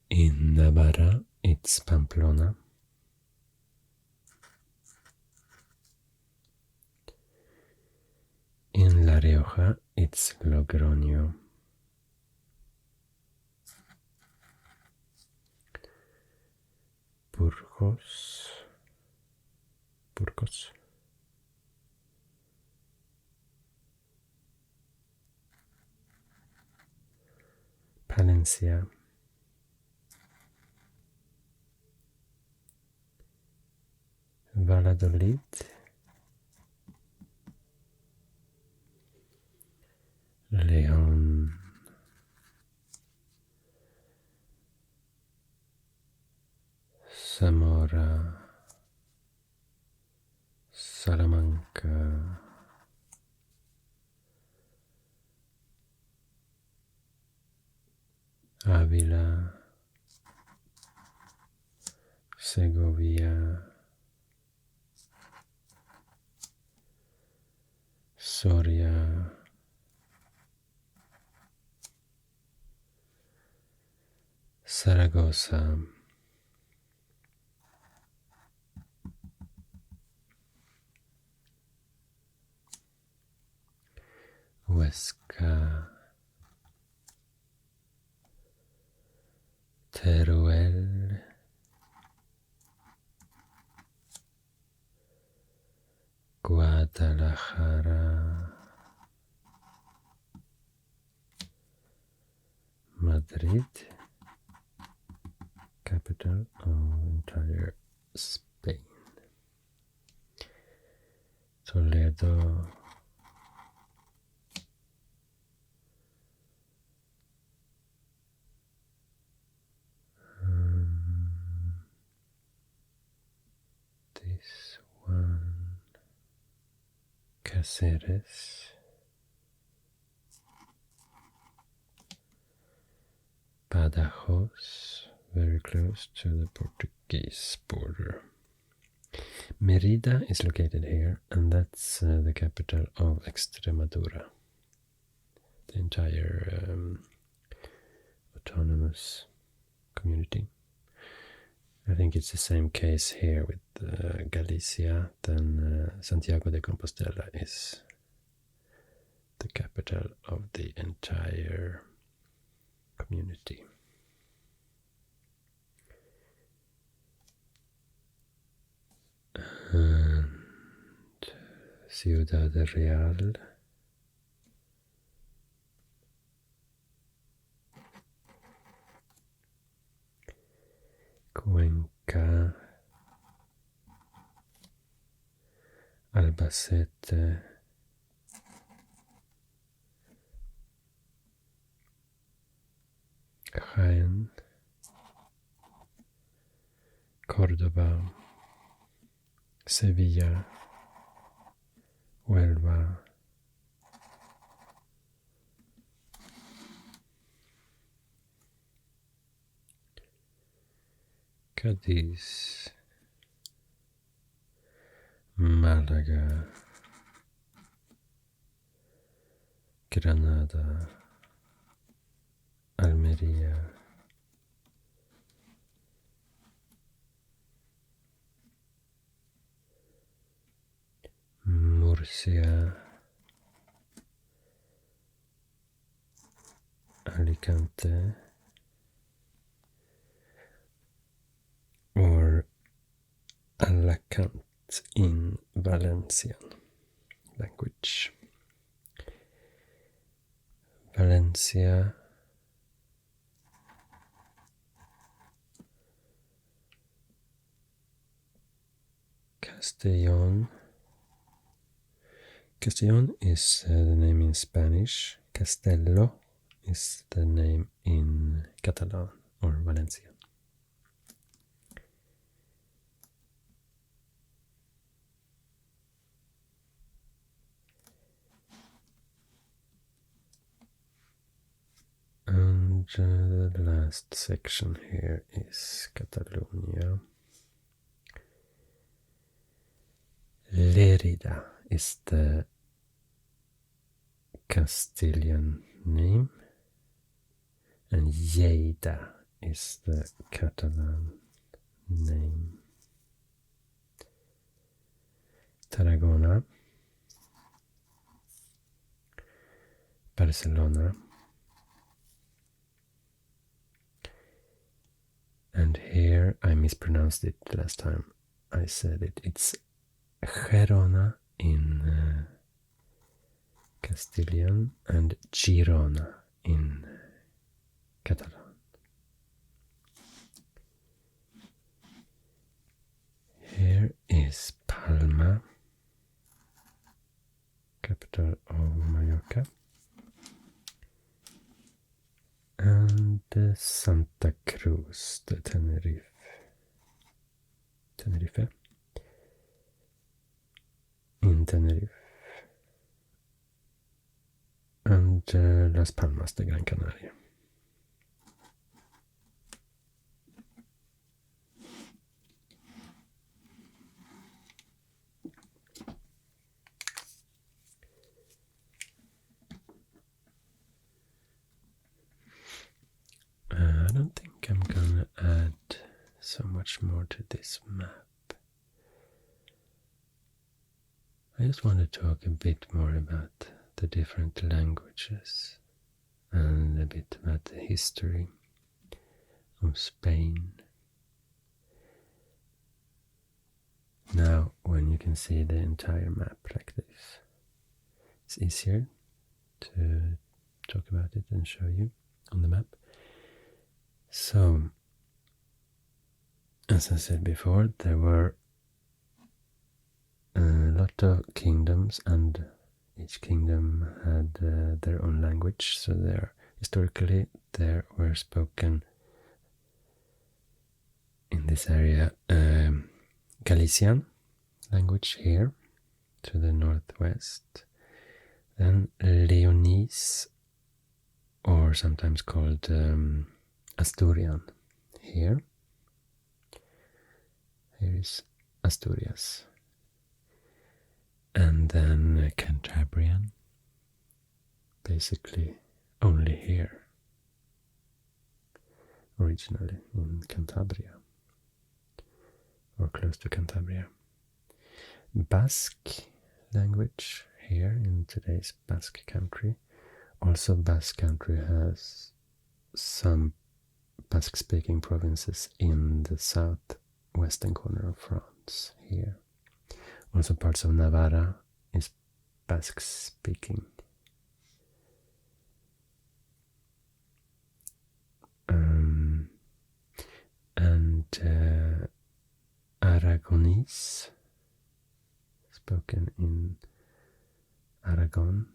In Navarra, it's Pamplona. In La Rioja, it's Logroño. Burgos. Palencia. Valladolid. León. Zamora. Salamanca. Ávila. Segovia. Soria. Zaragoza. Huesca. Teruel. Guadalajara. Madrid, capital of entire Spain. Toledo. This one. Cáceres. Badajoz, very close to the Portuguese border. Merida is located here, and that's the capital of Extremadura, the entire autonomous community. I think it's the same case here with Galicia. Then Santiago de Compostela is the capital of the entire community. And Ciudad Real. Cuenca. Albacete. Jaén. Córdoba. Sevilla. Huelva. Cádiz. Málaga. Granada. Almería. Murcia. Alicante. Or Alacant in Valencian language. Valencia. Castellón. Castellón is the name in Spanish. Castello is the name in Catalan or Valencian. the last section here is Catalonia. Lerida is the Castilian name, and Lleida is the Catalan name. Tarragona, Barcelona, and here I mispronounced it last time I said it. It's Gerona in Castilian and Girona in Catalan. Here is Palma, capital of Mallorca, and Santa Cruz, the Tenerife, in Tenerife, and Las Palmas de Gran Canaria. I don't think I'm gonna add so much more to this map. I just want to talk a bit more about the different languages and a bit about the history of Spain. Now, when you can see the entire map like this, it's easier to talk about it and show you on the map. So, as I said before, there were a lot of kingdoms, and each kingdom had their own language. So historically there were spoken in this area Galician language here to the northwest, then Leonese, or sometimes called Asturian here. Here is Asturias. And then Cantabrian, basically only here, originally in Cantabria, or close to Cantabria. Basque language here in today's Basque country. Also, Basque country has some Basque-speaking provinces in the southwestern corner of France here. Also parts of Navarra is Basque-speaking. And Aragonese, spoken in Aragon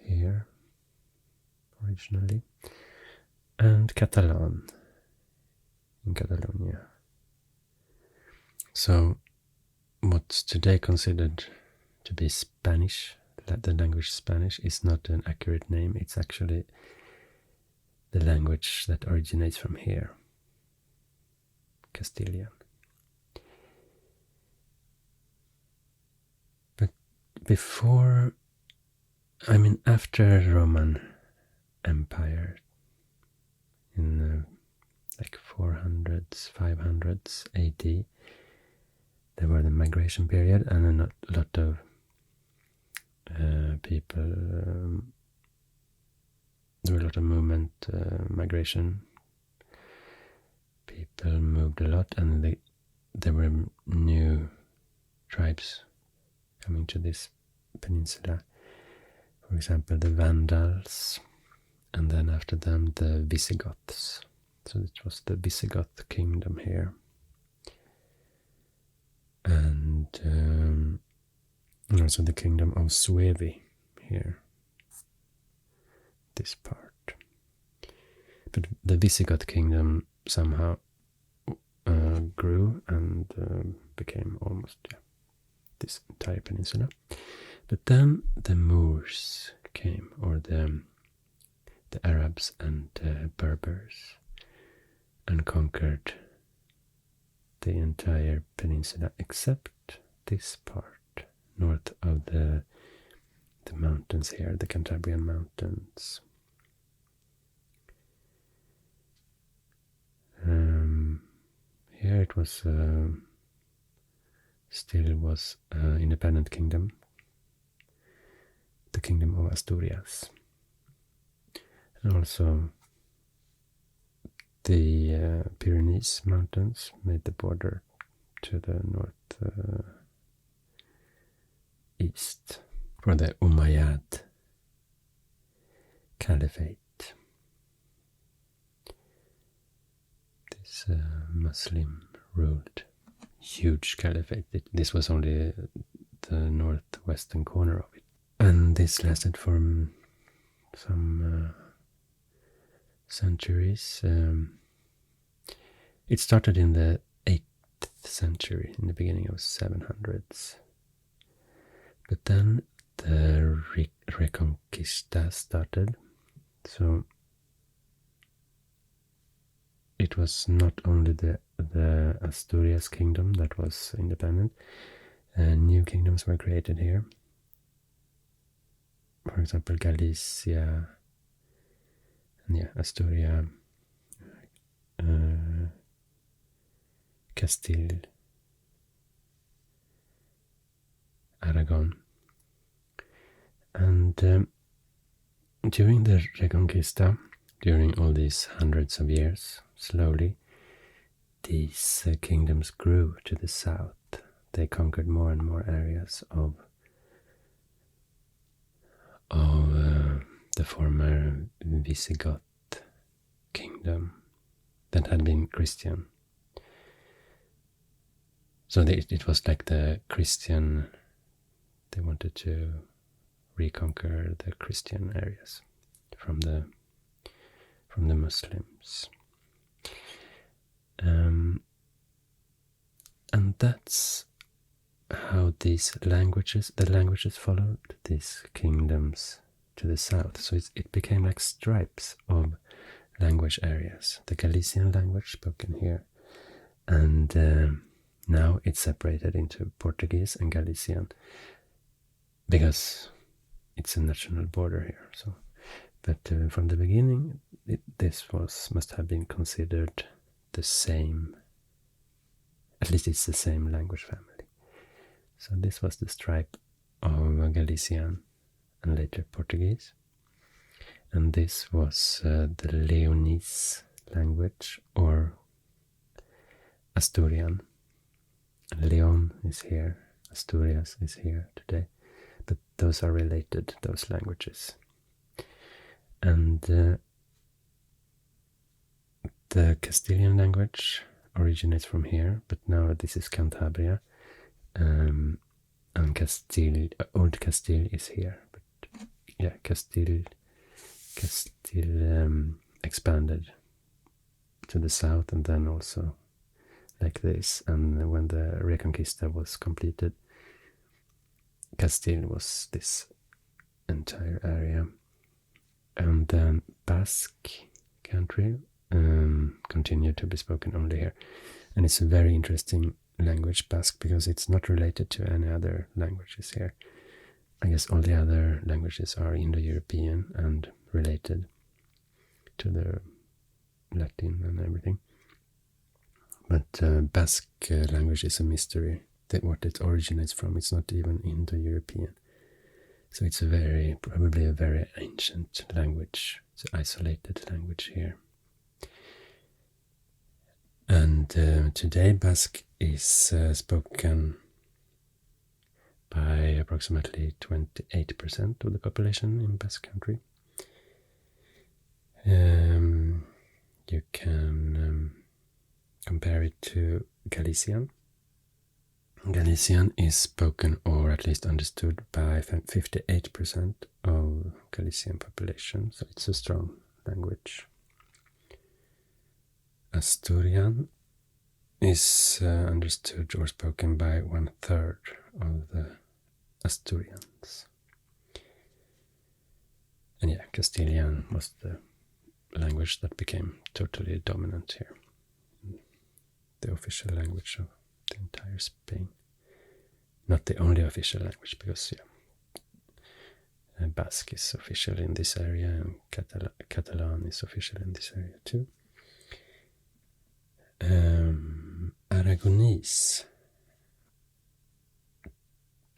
here originally, and Catalan in Catalonia. So what's today considered to be Spanish, the language Spanish, is not an accurate name. It's actually the language that originates from here, Castilian. But after Roman Empire in like 400s, 500s AD, there were the migration period, and a lot of people, there were a lot of movement, migration. People moved a lot, and there were new tribes coming to this peninsula. For example, the Vandals, and then after them the Visigoths. So it was the Visigoth kingdom here. And also the kingdom of Suevi here, this part. But the Visigoth kingdom somehow grew and became almost this entire peninsula. But then the Moors came, or the the Arabs and Berbers, and conquered the entire peninsula except this part north of the mountains here, the Cantabrian Mountains. Here it was still was an independent kingdom, the kingdom of Asturias, and also the Pyrenees Mountains made the border to the north east for the Umayyad Caliphate. This Muslim-ruled huge caliphate. This was only the northwestern corner of it. And this lasted for some centuries. It started in the 8th century, in the beginning of 700s. But then the Reconquista started, so it was not only the Asturias kingdom that was independent, new kingdoms were created here. For example, Galicia, and Asturia, Castile, Aragon. And during the Reconquista, during all these hundreds of years, slowly, these kingdoms grew to the south. They conquered more and more areas of the former Visigoth kingdom that had been Christian. So it was like the Christian, they wanted to reconquer the Christian areas from the Muslims. And that's how the languages followed these kingdoms to the south. So it became like stripes of language areas. The Galician language spoken here, and now it's separated into Portuguese and Galician because it's a national border here. So, but from the beginning, this must have been considered the same. At least it's the same language family. So this was the stripe of Galician and later Portuguese. And this was the Leonese language, or Asturian. Leon is here, Asturias is here today, but those are related, those languages. And the Castilian language originates from here, but now this is Cantabria, and Old Castile is here. But yeah, Castile expanded to the south, and then also like this. And when the Reconquista was completed, Castile was this entire area. And then Basque country continued to be spoken only here. And it's a very interesting language, Basque, because it's not related to any other languages here. I guess all the other languages are Indo-European and related to the Latin and everything. But Basque language is a mystery, that what it originates from. It's not even Indo-European. So it's probably a very ancient language. It's an isolated language here. And today Basque is spoken by approximately 28% of the population in Basque country. You can compare it to Galician. Galician is spoken, or at least understood, by 58% of Galician population, so it's a strong language. Asturian is understood or spoken by 1/3 of the Asturians. And yeah, Castilian was the language that became totally dominant here. The official language of the entire Spain. Not the only official language, because Basque is official in this area, and Catalan is official in this area too. Aragonese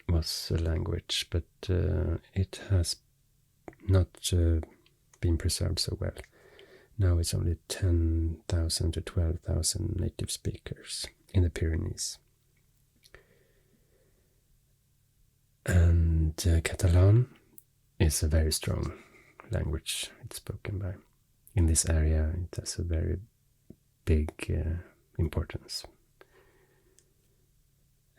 was a language, but it has not been preserved so well. Now it's only 10,000 to 12,000 native speakers in the Pyrenees. And Catalan is a very strong language. It's spoken by. In this area, it has a very big importance.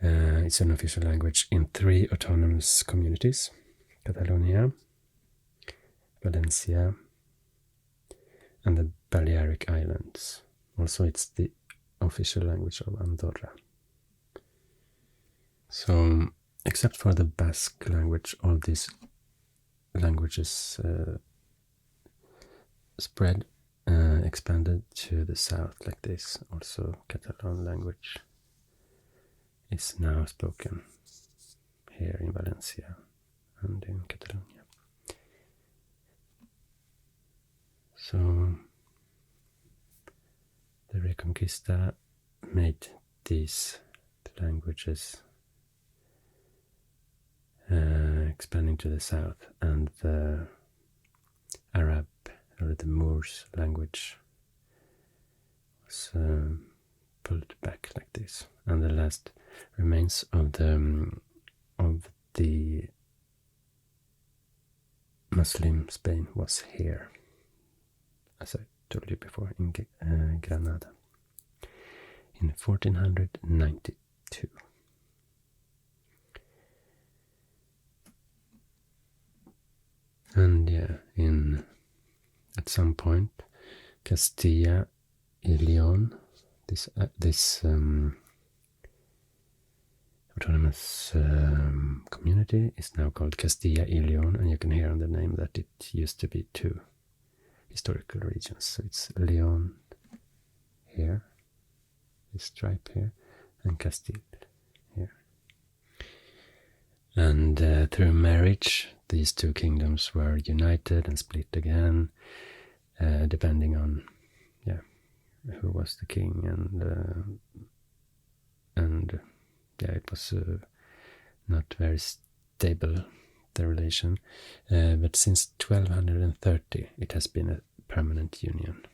It's an official language in 3 autonomous communities: Catalonia, Valencia, and the Balearic Islands. Also, it's the official language of Andorra. So, except for the Basque language, all these languages expanded to the south like this. Also, Catalan language is now spoken here in Valencia and in Catalonia. So the Reconquista made these languages expanding to the south, and the Arab or the Moors language was pulled back like this, and the last remains of the Muslim Spain was here, as I told you before, in Granada in 1492. And at some point, Castilla y León, this autonomous community, is now called Castilla y León, and you can hear on the name that it used to be 2 historical regions. So it's León here, this stripe here, and Castile here. And through marriage, these 2 kingdoms were united and split again, depending on who was the king, and it was not very stable, the relation. But since 1230, it has been a permanent union.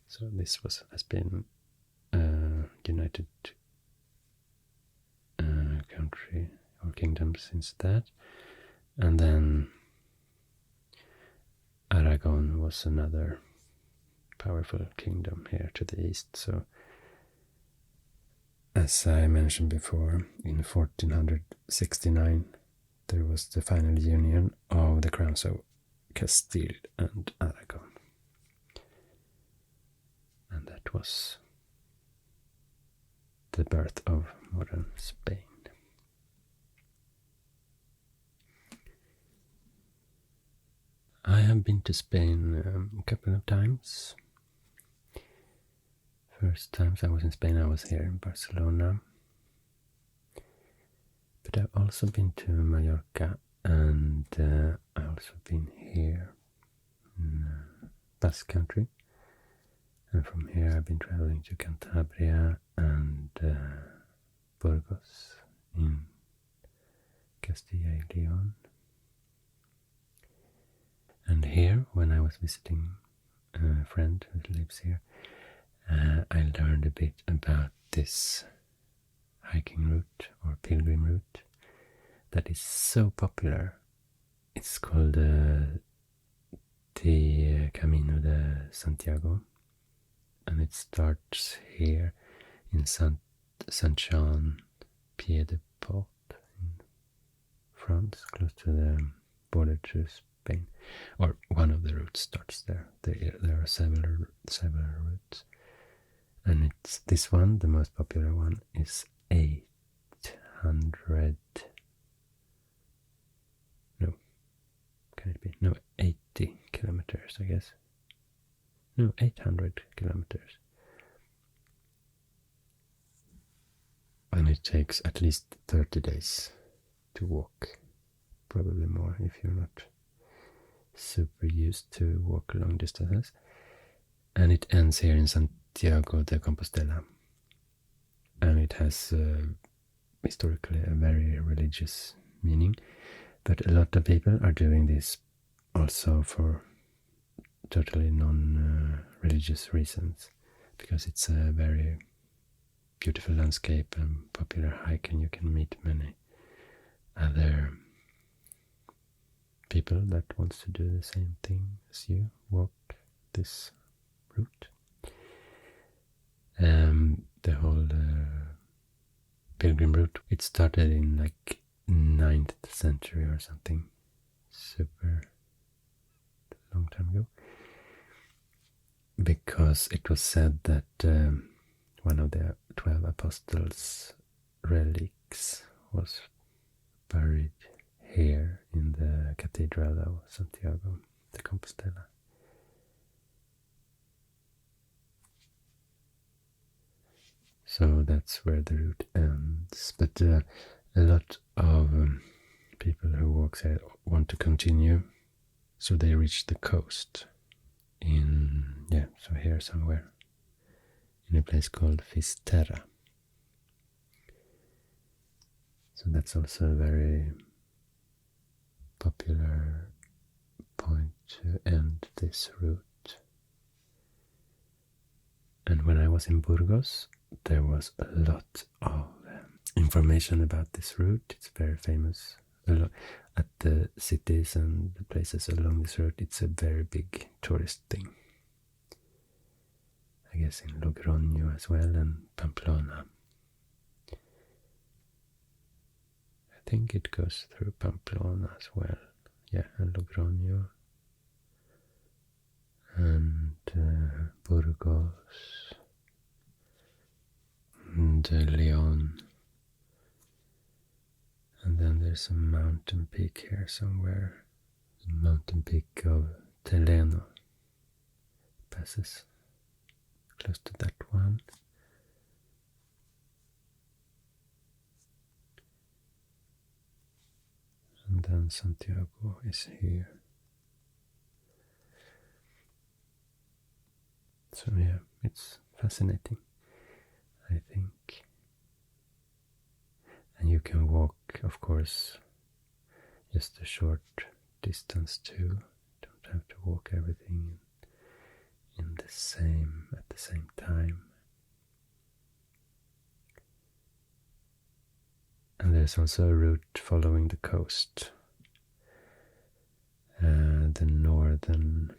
So this has been united country or kingdom since that. And then Aragon was another powerful kingdom here to the east. So, as I mentioned before, in 1469 there was the final union of the crowns of Castile and Aragon. And that was the birth of modern Spain. I have been to Spain a couple of times. First times I was in Spain, I was here in Barcelona. But I've also been to Mallorca, and I've also been here in Basque country. And from here I've been traveling to Cantabria and Burgos in Castilla y León. And here, when I was visiting a friend who lives here, I learned a bit about this hiking route or pilgrim route that is so popular. It's called the Camino de Santiago, and it starts here in Saint-Jean-Pied-de-Port in France, close to the border to Spain, or one of the routes starts there. There are several routes, and it's this one, the most popular one, is 800. No, can it be? No, 8 kilometers, I guess. No, 800 kilometers. And it takes at least 30 days to walk. Probably more if you're not super used to walk long distances. And it ends here in Santiago de Compostela. And it has historically a very religious meaning. But a lot of people are doing this also for totally non-religious reasons, because it's a very beautiful landscape and popular hike, and you can meet many other people that wants to do the same thing as you, walk this route. The whole pilgrim route, it started in like 9th century or something, super long time ago, because it was said that one of the 12 apostles' relics was buried here in the Cathedral of Santiago de Compostela. So that's where the route ends. But a lot of people who walk there want to continue, so they reach the coast so here somewhere, in a place called Fisterra. So that's also a very popular point to end this route. And when I was in Burgos, there was a lot of information about this route. It's very famous. At the cities and the places along this route, it's a very big tourist thing. I guess in Logroño as well, and Pamplona. I think it goes through Pamplona as well. Yeah, and Logroño. And Burgos. And León. And then there's a mountain peak here somewhere. The mountain peak of Teleno passes close to that one. And then Santiago is here. So yeah, it's fascinating, I think. And you can walk, of course, just a short distance too. Don't have to walk everything at the same time. And there's also a route following the coast. The northern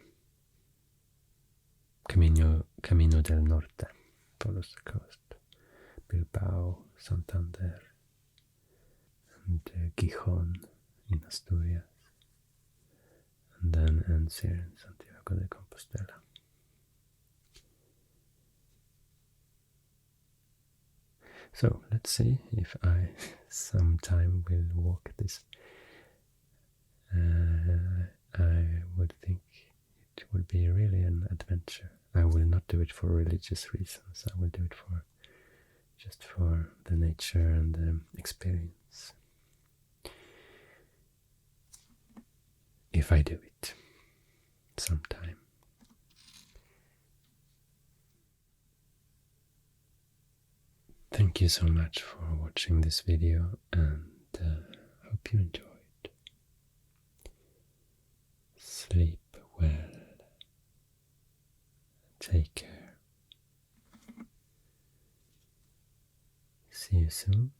Camino del Norte follows the coast. Bilbao, Santander, and Gijón in Asturias, and then ends here in Santiago de Compostela. So let's see if I sometime will walk this. I would think it would be really an adventure. I will not do it for religious reasons. I will do it just for the nature and the experience. If I do it sometime. Thank you so much for watching this video, and hope you enjoyed. Sleep well. Take care. See you soon.